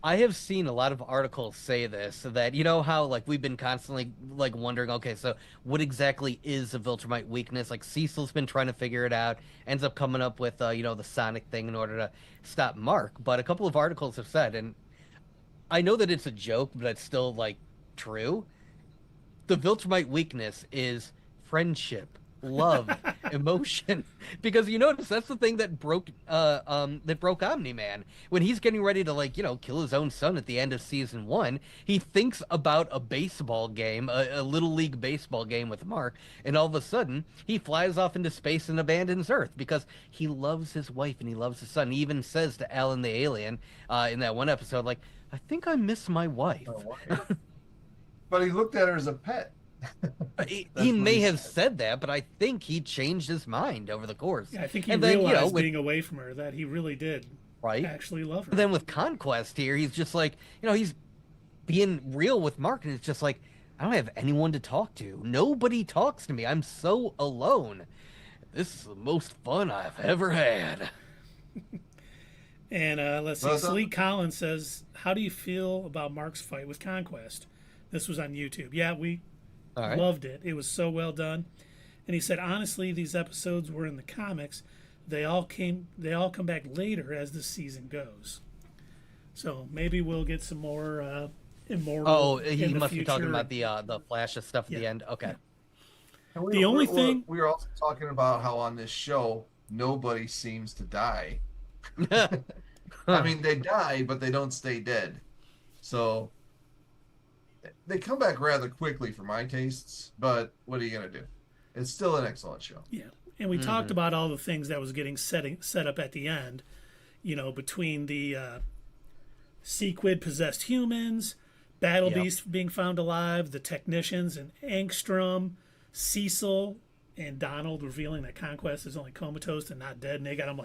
I have seen a lot of articles say this, that how like we've been constantly like wondering, okay, so what exactly is a Viltrumite weakness? Like Cecil's been trying to figure it out, ends up coming up with the Sonic thing in order to stop Mark. But a couple of articles have said, and I know that it's a joke, but it's still like true. The Viltrumite weakness is friendship, love, emotion, because you notice that's the thing that broke Omni-Man when he's getting ready to kill his own son at the end of season 1. He thinks about a baseball game, a little league baseball game with Mark, and all of a sudden he flies off into space and abandons Earth because he loves his wife and he loves his son. He even says to Alan the alien in that one episode, like, I think I miss my wife. But he looked at her as a pet. he may have said that, but I think he changed his mind over the course. Yeah, I think he realized being away from her that he really did actually love her. But then with Conquest here, he's just like, he's being real with Mark, and it's just like, I don't have anyone to talk to. Nobody talks to me. I'm so alone. This is the most fun I've ever had. And let's see. Sleek Collins says, how do you feel about Mark's fight with Conquest? This was on YouTube. Yeah, we loved it. It was so well done. And he said, honestly, these episodes were in the comics. They all come back later as the season goes. So maybe we'll get some more Immortal. Oh, he must be talking about the Flash of stuff at the end. Okay. Yeah. The only thing we were also talking about how on this show nobody seems to die. I mean, they die, but they don't stay dead. So they come back rather quickly for my tastes, but what are you going to do? It's still an excellent show. Yeah. And we talked about all the things that was getting set up at the end, between the Sequid possessed humans, Battle Beast being found alive, the technicians, and Angstrom, Cecil, and Donald revealing that Conquest is only comatose and not dead. And they got him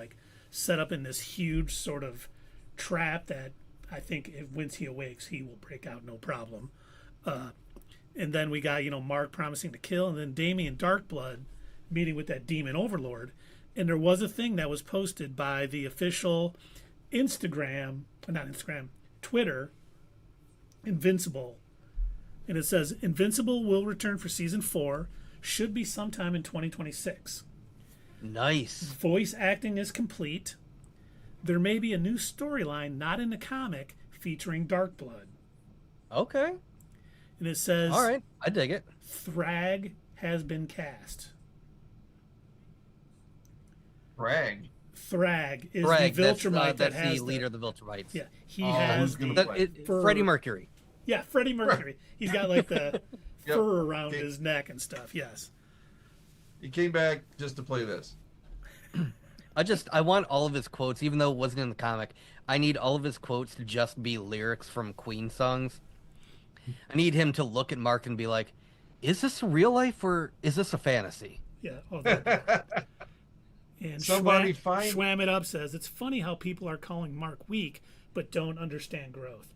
set up in this huge sort of trap that I think once he awakes, he will break out no problem. And then we got, Mark promising to kill, and then Damian Darkblood meeting with that demon overlord. And there was a thing that was posted by the official Twitter, Invincible. And it says, Invincible will return for season 4, should be sometime in 2026. Nice. Voice acting is complete. There may be a new storyline, not in the comic, featuring Darkblood. Okay. And it says, all right, I dig it. Thrag has been cast. Thrag is the Viltrumite that's has the leader of the Viltrumites. Yeah, he has Freddie Mercury. Yeah, Freddie Mercury. He's got the fur around his neck and stuff. Yes. He came back just to play this. I want all of his quotes, even though it wasn't in the comic. I need all of his quotes to just be lyrics from Queen songs. I need him to look at Mark and be like, is this real life or is this a fantasy? Yeah. And Somebody Schwam It Up says, it's funny how people are calling Mark weak, but don't understand growth.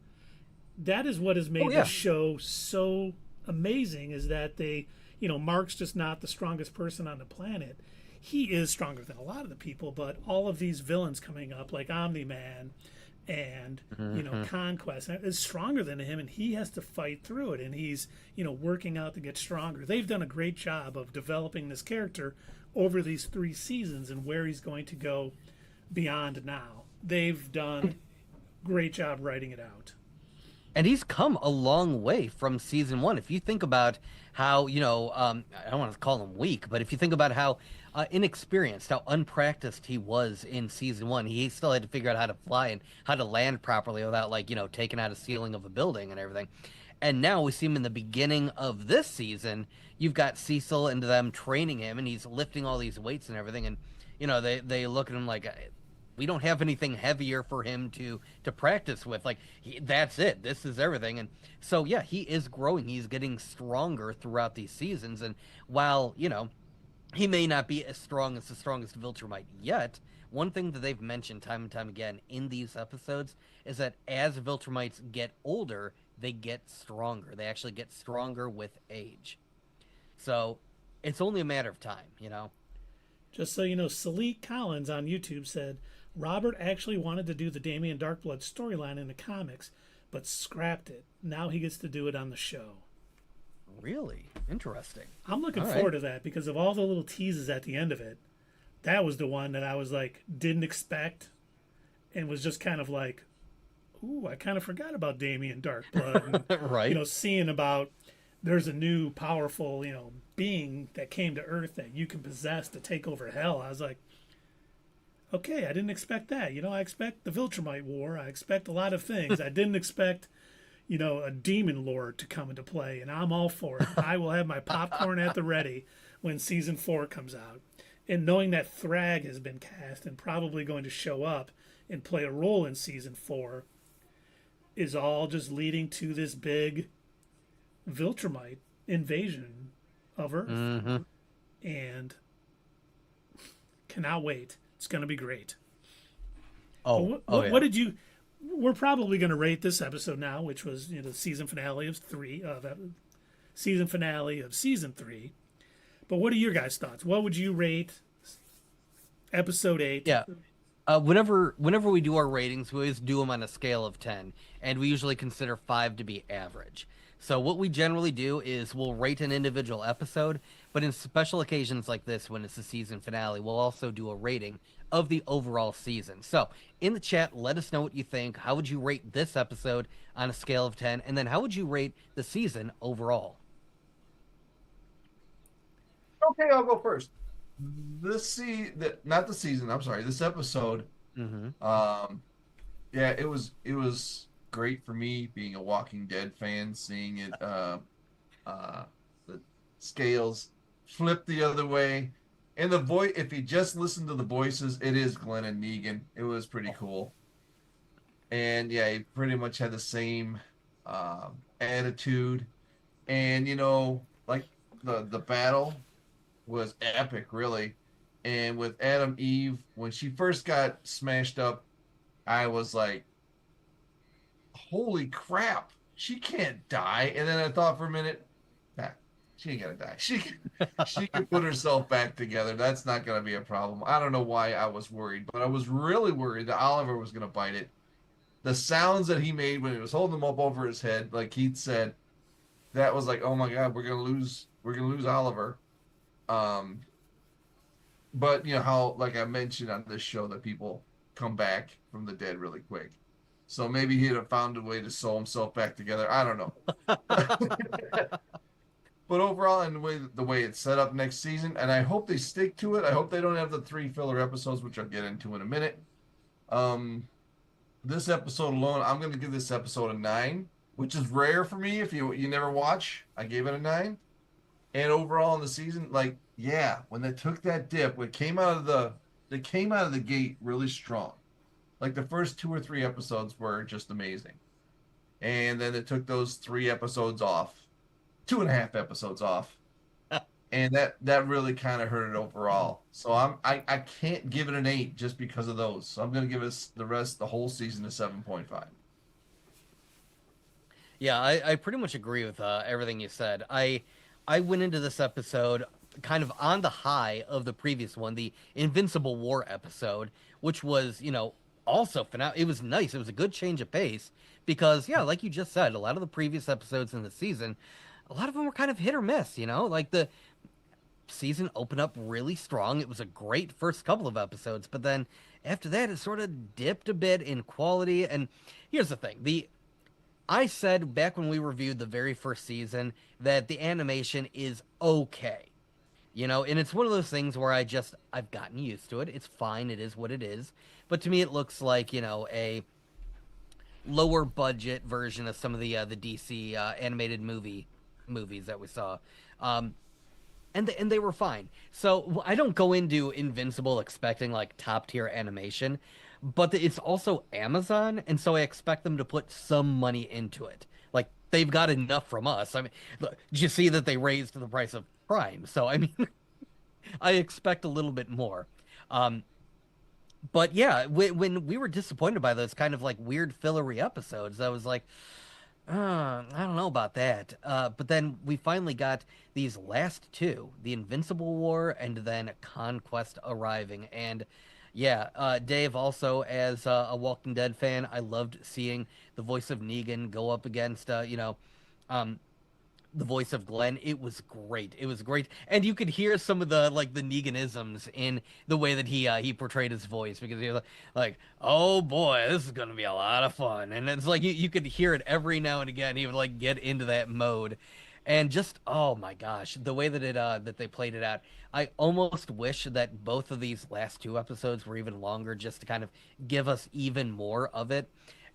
That is what has made this show so amazing, is that Mark's just not the strongest person on the planet. He is stronger than a lot of the people, but all of these villains coming up, like Omni-Man and, Conquest, is stronger than him, and he has to fight through it, and he's, working out to get stronger. They've done a great job of developing this character over these 3 seasons and where he's going to go beyond now. They've done a great job writing it out. And he's come a long way from season 1. If you think about how, I don't want to call him weak, but if you think about how inexperienced, how unpracticed he was in season one. He still had to figure out how to fly and how to land properly without, like, taking out a ceiling of a building and everything. And now we see him in the beginning of this season. You've got Cecil and them training him, and he's lifting all these weights and everything. And they look at him like, we don't have anything heavier for him to practice with. Like, that's it. This is everything. And so yeah, he is growing. He's getting stronger throughout these seasons. And while he may not be as strong as the strongest Viltrumite yet, one thing that they've mentioned time and time again in these episodes is that as Viltrumites get older, they get stronger. They actually get stronger with age. So it's only a matter of time. Just so you know, Salik Collins on YouTube said Robert actually wanted to do the Damien Darkblood storyline in the comics, but scrapped it. Now he gets to do it on the show. Really? Interesting. I'm looking forward to that because of all the little teases at the end of it. That was the one that I was like, didn't expect and was just kind of like, ooh, I kind of forgot about Damien Darkblood. And, right. Seeing about there's a new powerful, being that came to Earth that you can possess to take over hell. I was like, okay, I didn't expect that. I expect the Viltrumite War. I expect a lot of things. I didn't expect a demon lord to come into play, and I'm all for it. I will have my popcorn at the ready when season 4 comes out. And knowing that Thrag has been cast and probably going to show up and play a role in season 4 is all just leading to this big Viltrumite invasion of Earth. Mm-hmm. And cannot wait. It's going to be great. What did you... We're probably going to rate this episode now, which was the season finale of season 3. But what are your guys' thoughts? What would you rate episode 8? Yeah. Whenever we do our ratings, we always do them on a scale of 10, and we usually consider 5 to be average. So what we generally do is we'll rate an individual episode, but in special occasions like this, when it's the season finale, we'll also do a rating of the overall season. So in the chat, let us know what you think. How would you rate this episode on a scale of 10? And then how would you rate the season overall? Okay, I'll go first. This episode. Mm-hmm. Yeah, it was great for me being a Walking Dead fan, seeing it the scales flip the other way. And the voice, if you just listen to the voices, it is Glenn and Negan. It was pretty cool. And yeah, he pretty much had the same attitude. And like the battle was epic, really. And with Adam Eve, when she first got smashed up, I was like, holy crap, she can't die. And then I thought for a minute, she ain't gonna die. She can put herself back together. That's not gonna be a problem. I don't know why I was worried, but I was really worried that Oliver was gonna bite it. The sounds that he made when he was holding him up over his head, like Keith said, that was like, oh my God, we're gonna lose Oliver. But how, like I mentioned on this show, that people come back from the dead really quick. So maybe he'd have found a way to sew himself back together. I don't know. But overall, and the way it's set up next season, and I hope they stick to it. I hope they don't have the 3 filler episodes, which I'll get into in a minute. This episode alone, I'm going to give this episode a 9, which is rare for me. If you never watch, I gave it a 9. And overall in the season, like, yeah, when they took that dip, they came out of the gate really strong. Like the first 2 or 3 episodes were just amazing, and then it took those 3 episodes off. 2.5 episodes off, and that really kind of hurt it overall. So I can't give it an 8 just because of those. So I'm going to give us the whole season a 7.5. Yeah, I pretty much agree with everything you said. I went into this episode kind of on the high of the previous one, the Invincible War episode, which was also phenomenal. It was nice. It was a good change of pace because yeah, like you just said, a lot of the previous episodes in the season, a lot of them were kind of hit or miss, like the season opened up really strong. It was a great first couple of episodes, but then after that, it sort of dipped a bit in quality. And here's the thing. I said back when we reviewed the very first season that the animation is okay. And it's one of those things where I've gotten used to it. It's fine. It is what it is. But to me, it looks like, a lower budget version of some of the DC animated movies that we saw. Um, and they were fine. So I don't go into Invincible expecting like top tier animation, but it's also Amazon, and so I expect them to put some money into it. Like they've got enough from us. I mean, look, did you see that they raised the price of Prime? So I mean, I expect a little bit more. Um, but yeah, when we were disappointed by those kind of like weird fillery episodes, I was like, I don't know about that. But then we finally got these last two, the Invincible War and then Conquest arriving. And yeah, Dave, also as a Walking Dead fan, I loved seeing the voice of Negan go up against, um, the voice of Glenn. It was great. It was great, and you could hear some of the Neganisms in the way that he portrayed his voice because he was like, "Oh boy, this is gonna be a lot of fun," and it's like you could hear it every now and again. He would like get into that mode, and just oh my gosh, the way that that they played it out. I almost wish that both of these last two episodes were even longer, just to kind of give us even more of it.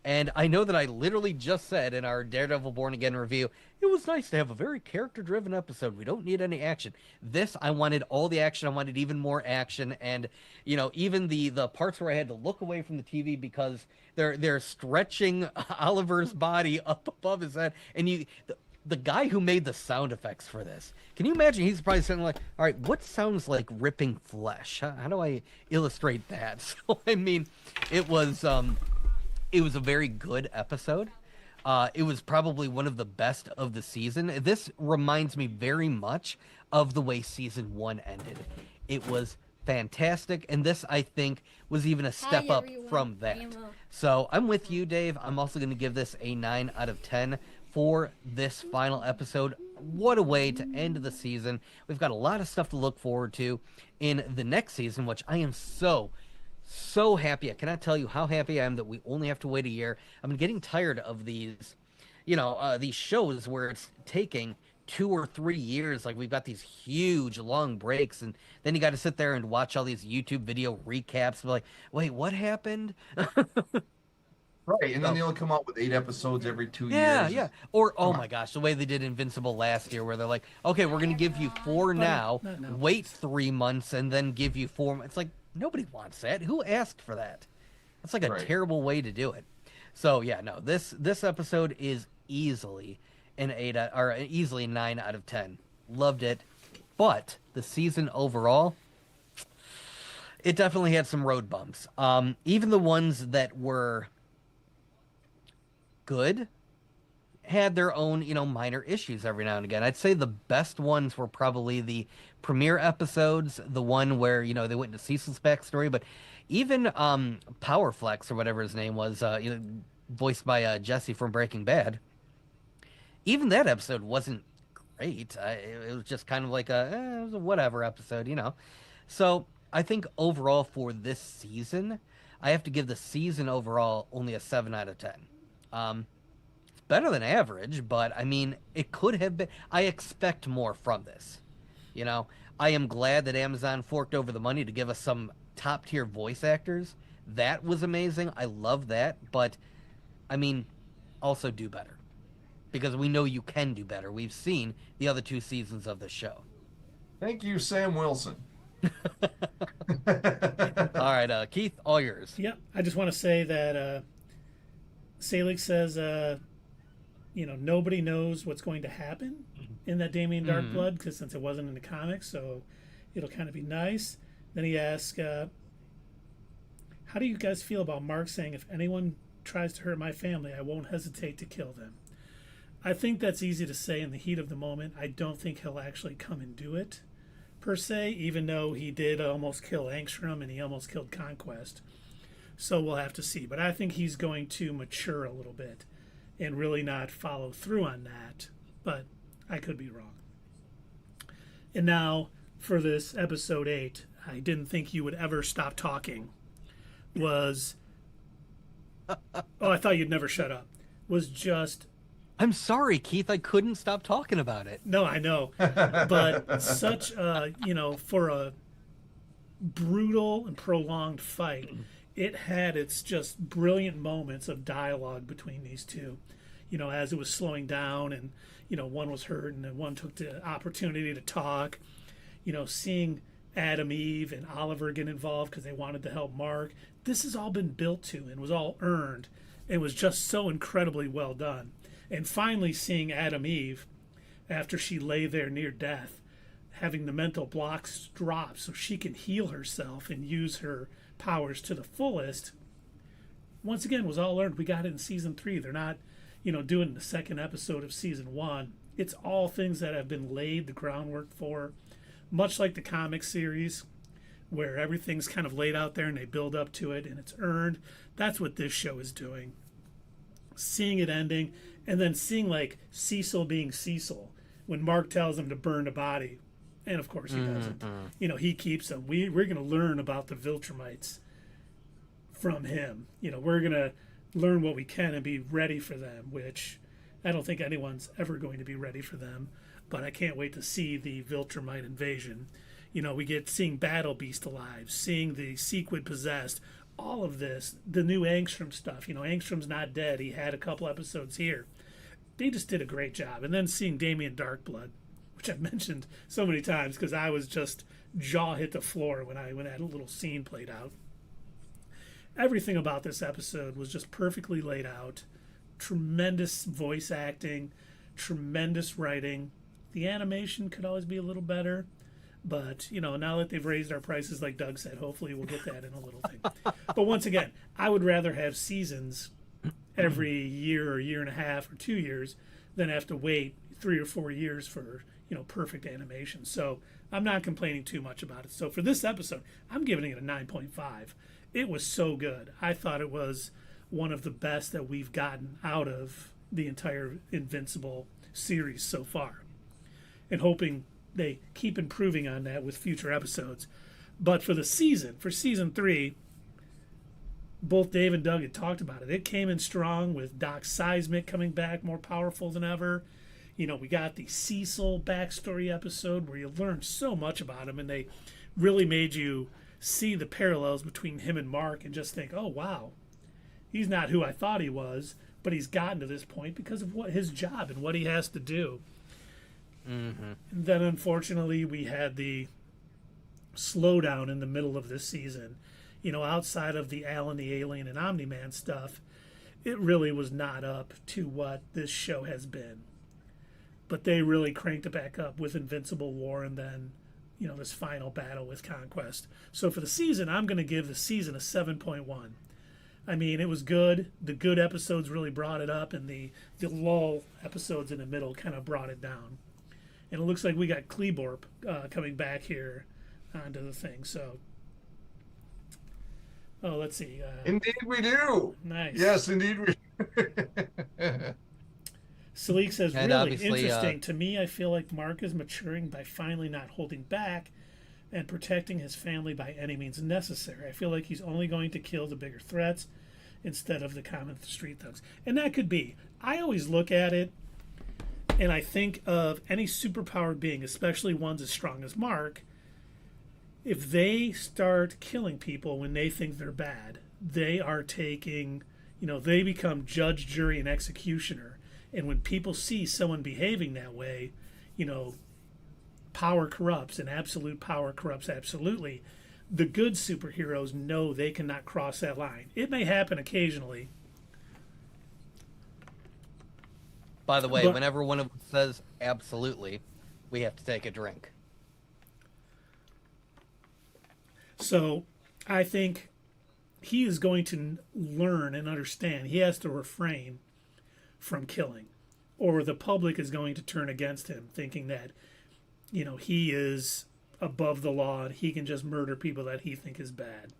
And I know that I literally just said in our Daredevil Born Again review, it was nice to have a very character-driven episode. We don't need any action. This, I wanted all the action. I wanted even more action, and even the parts where I had to look away from the TV because they're stretching Oliver's body up above his head, and the guy who made the sound effects for this, can you imagine? He's probably saying like, all right, what sounds like ripping flesh? How do I illustrate that? So I mean, it was. It was a very good episode. It was probably one of the best of the season. This reminds me very much of the way season one ended. It was fantastic, and this, I think, was even a step up from that. So I'm with you, Dave. I'm also going to give this a 9 out of 10 for this final episode. What a way to end the season. We've got a lot of stuff to look forward to in the next season, which I am so happy. I cannot tell you how happy I am that we only have to wait a year. I'm getting tired of these shows where it's taking 2 or 3 years. Like we've got these huge long breaks, and then you got to sit there and watch all these YouTube video recaps. Be like, wait, what happened? Right, and then they only come out with 8 episodes every 2 Yeah, years. yeah. Or oh my gosh, the way they did Invincible last year, where they're like, okay, we're gonna give you 4 now, wait 3 months, and then give you 4. It's like nobody wants that. Who asked for that? That's like a terrible way to do it. So yeah, no, this episode is easily an 8 or easily 9 out of 10. Loved it, but the season overall, it definitely had some road bumps. Even the ones that were good had their own, minor issues every now and again. I'd say the best ones were probably the premiere episodes, the one where, they went into Cecil's backstory, but even Powerflex or whatever his name was, voiced by Jesse from Breaking Bad, even that episode wasn't great. It was just kind of like it was a whatever episode, So I think overall for this season, I have to give the season overall only a 7 out of 10. It's better than average, but I mean, it could have been. I expect more from this. I am glad that Amazon forked over the money to give us some top tier voice actors. That was amazing. I love that, but I mean, also do better because we know you can do better. We've seen the other 2 seasons of the show. Thank you, Sam Wilson. All right, Keith, all yours. Yeah, I just want to say that Selig says, nobody knows what's going to happen in that Damien Darkblood, because since it wasn't in the comics, so it'll kind of be nice. Then he asks, how do you guys feel about Mark saying, if anyone tries to hurt my family, I won't hesitate to kill them? I think that's easy to say in the heat of the moment. I don't think he'll actually come and do it, per se, even though he did almost kill Angstrom and he almost killed Conquest. So we'll have to see. But I think he's going to mature a little bit and really not follow through on that. But I could be wrong. And now for this episode 8, I didn't think you would ever stop talking. Was, oh, I thought you'd never shut up. Was just I'm sorry, Keith. I couldn't stop talking about it. No, I know, but such for a brutal and prolonged fight, it had its just brilliant moments of dialogue between these two. As it was slowing down, and one was hurt, and then one took the opportunity to talk. Seeing Adam, Eve, and Oliver get involved because they wanted to help Mark. This has all been built to and was all earned. It was just so incredibly well done. And finally, seeing Adam, Eve, after she lay there near death, having the mental blocks drop so she can heal herself and use her powers to the fullest, once again, was all earned. We got it in season 3. They're not, doing the second episode of season 1. It's all things that have been laid the groundwork for, much like the comic series, where everything's kind of laid out there and they build up to it and it's earned. That's what this show is doing. Seeing it ending, and then seeing like Cecil being Cecil when Mark tells him to burn the body, and of course he doesn't. He keeps them. We're going to learn about the Viltrumites from him. We're going to learn what we can and be ready for them, which I don't think anyone's ever going to be ready for them. But I can't wait to see the Viltrumite invasion. We get seeing Battle Beast alive, seeing the Sequid possessed, all of this, the new Angstrom stuff. Angstrom's not dead. He had a couple episodes here. They just did a great job. And then seeing Damien Darkblood, which I've mentioned so many times because I was just jaw hit the floor when that little scene played out. Everything about this episode was just perfectly laid out. Tremendous voice acting, tremendous writing. The animation could always be a little better. But, now that they've raised our prices, like Doug said, hopefully we'll get that in a little thing. But once again, I would rather have seasons every year or year and a half or 2 years than have to wait 3 or 4 years for, perfect animation. So I'm not complaining too much about it. So for this episode, I'm giving it a 9.5. It was so good. I thought it was one of the best that we've gotten out of the entire Invincible series so far. And hoping they keep improving on that with future episodes. But for season 3, both Dave and Doug had talked about it. It came in strong with Doc Seismic coming back more powerful than ever. We got the Cecil backstory episode where you learned so much about him, and they really made you see the parallels between him and Mark and just think, oh, wow, he's not who I thought he was, but he's gotten to this point because of what his job and what he has to do. Mm-hmm. And then, unfortunately, we had the slowdown in the middle of this season. Outside of the Alan the Alien and Omni-Man stuff, it really was not up to what this show has been. But they really cranked it back up with Invincible War and then, this final battle with Conquest. So for the season, I'm going to give the season a 7.1. I mean, it was good. The good episodes really brought it up, and the lull episodes in the middle kind of brought it down. And it looks like we got Kleborp coming back here onto the thing. So, let's see. Indeed we do. Nice. Yes, indeed we Salik says, And really obviously, interesting. To me, I feel like Mark is maturing by finally not holding back and protecting his family by any means necessary. I feel like he's only going to kill the bigger threats instead of the common street thugs. And that could be. I always look at it and I think of any superpowered being, especially ones as strong as Mark, if they start killing people when they think they're bad, they are taking, they become judge, jury, and executioner. And when people see someone behaving that way, power corrupts, and absolute power corrupts absolutely. The good superheroes know they cannot cross that line. It may happen occasionally. By the way, whenever one of us says absolutely, we have to take a drink. So I think he is going to learn and understand. He has to refrain from killing, or the public is going to turn against him, thinking that, he is above the law and he can just murder people that he think is bad.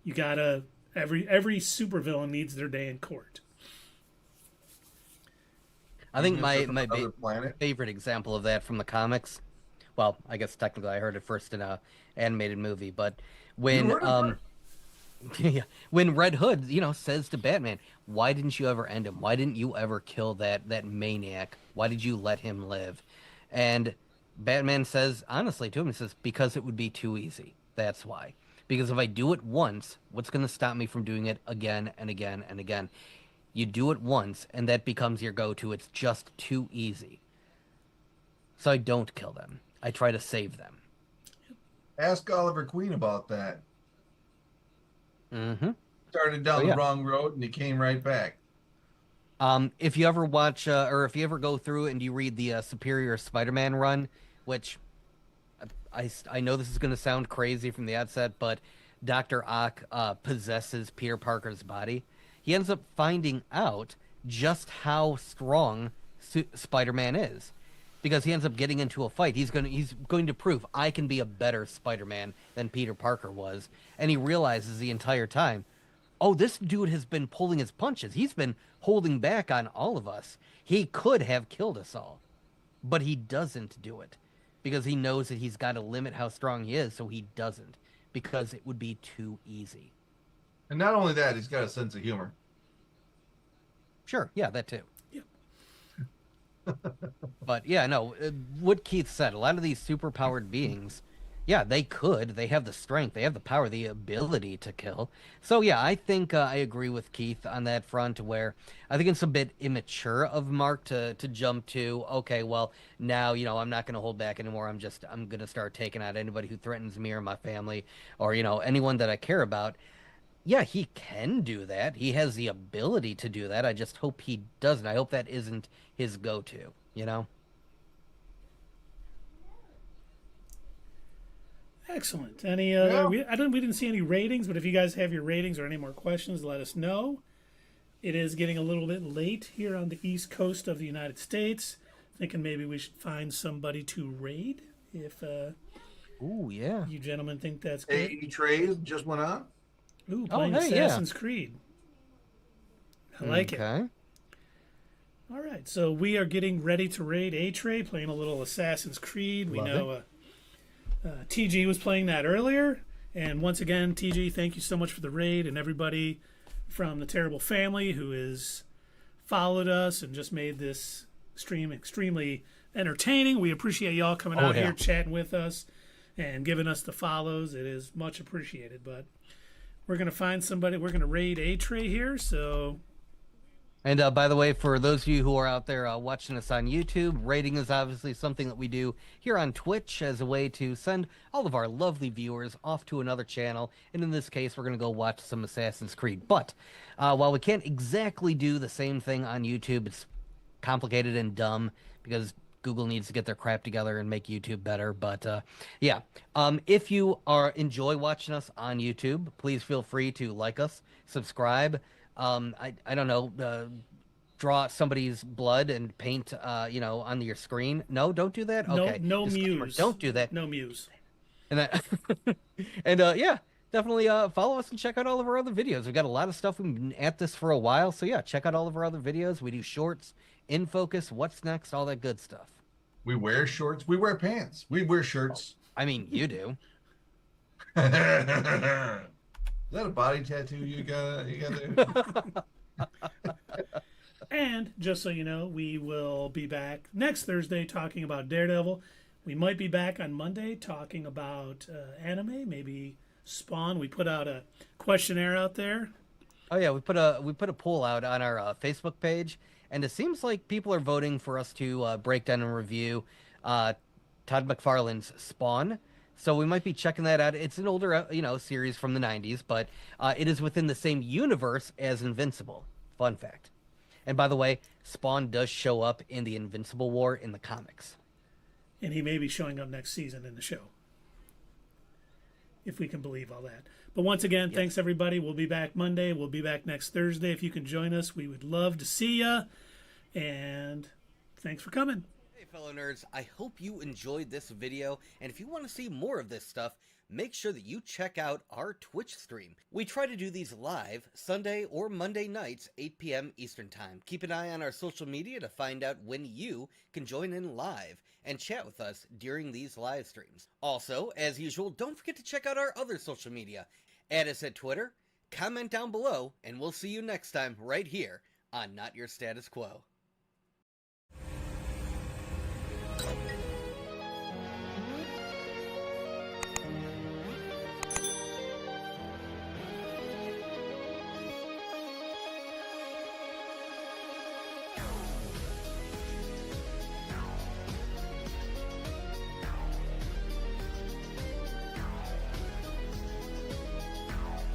You gotta, every supervillain needs their day in court. I think my favorite example of that from the comics, well, I guess technically I heard it first in a animated movie, but when Yeah. When Red Hood, says to Batman, "Why didn't you ever end him? Why didn't you ever kill that maniac? Why did you let him live?" And Batman says honestly to him, he says, "Because it would be too easy. That's why. Because if I do it once, what's going to stop me from doing it again and again and again? You do it once, and that becomes your go-to. It's just too easy. So I don't kill them. I try to save them." Ask Oliver Queen about that. Mm-hmm. Started So down the yeah. wrong road and he came right back. If you ever watch, or if you ever go through and you read the Superior Spider-Man run, which I know this is going to sound crazy from the outset, but Dr. Ock possesses Peter Parker's body. He ends up finding out just how strong Spider-Man is, because he ends up getting into a fight. He's going to prove I can be a better Spider-Man than Peter Parker was, and he realizes the entire time, oh, this dude has been pulling his punches. He's been holding back on all of us. He could have killed us all, but he doesn't do it because he knows that he's got to limit how strong he is, so he doesn't, because it would be too easy. And not only that, he's got a sense of humor. Sure, yeah, that too. Yeah. But yeah, no, what Keith said, a lot of these superpowered beings, yeah, they have the strength, they have the power, the ability to kill. So yeah, I think I agree with Keith on that front, where I think it's a bit immature of Mark to jump to, okay, well, now, I'm not going to hold back anymore. I'm going to start taking out anybody who threatens me or my family, or, anyone that I care about. Yeah, he can do that. He has the ability to do that. I just hope he doesn't. I hope that isn't his go-to. Excellent. Any Yeah. we didn't see any ratings, but if you guys have your ratings or any more questions, let us know. It is getting a little bit late here on the East Coast of the United States. Thinking maybe we should find somebody to raid if Ooh, yeah. you gentlemen think that's good. AE Trays just went on. Ooh, Oh, playing hey, yeah. Assassin's Creed. I like it. Okay. All right, so we are getting ready to raid A-Tray, playing a little Assassin's Creed. We Love know TG was playing that earlier. And once again, TG, thank you so much for the raid, and everybody from the Terrible family who has followed us and just made this stream extremely entertaining. We appreciate y'all coming out here, chatting with us, and giving us the follows. It is much appreciated. But we're going to find somebody. We're going to raid A-Tray here, so... And by the way, for those of you who are out there watching us on YouTube, rating is obviously something that we do here on Twitch as a way to send all of our lovely viewers off to another channel. And in this case, we're going to go watch some Assassin's Creed. But while we can't exactly do the same thing on YouTube, it's complicated and dumb because Google needs to get their crap together and make YouTube better. But yeah, if you enjoy watching us on YouTube, please feel free to like us, subscribe. I don't know, draw somebody's blood and paint, on your screen. No, don't do that. Okay. No Disclaimer, muse. don't do that. No muse. And that, and yeah, definitely follow us and check out all of our other videos. We've got a lot of stuff. We've been at this for a while, so yeah, check out all of our other videos. We do shorts, in focus, what's next, all that good stuff. We wear shorts. We wear pants. We wear shirts. I mean, you do. Is that a body tattoo you got there? And just so you know, we will be back next Thursday talking about Daredevil. We might be back on Monday talking about anime, maybe Spawn. We put out a questionnaire out there. Oh yeah, we put a poll out on our Facebook page, and it seems like people are voting for us to break down and review Todd McFarlane's Spawn. So we might be checking that out. It's an older, series from the 90s, but it is within the same universe as Invincible. Fun fact. And by the way, Spawn does show up in the Invincible War in the comics. And he may be showing up next season in the show. If we can believe all that. But once again, thanks everybody. We'll be back Monday. We'll be back next Thursday. If you can join us, we would love to see you. And thanks for coming. Hey fellow nerds, I hope you enjoyed this video, and if you want to see more of this stuff, make sure that you check out our Twitch stream. We try to do these live Sunday or Monday nights, 8 p.m. Eastern Time. Keep an eye on our social media to find out when you can join in live and chat with us during these live streams. Also, as usual, don't forget to check out our other social media. Add us at Twitter, Comment down below, and we'll see you next time right here on Not Your Status Quo.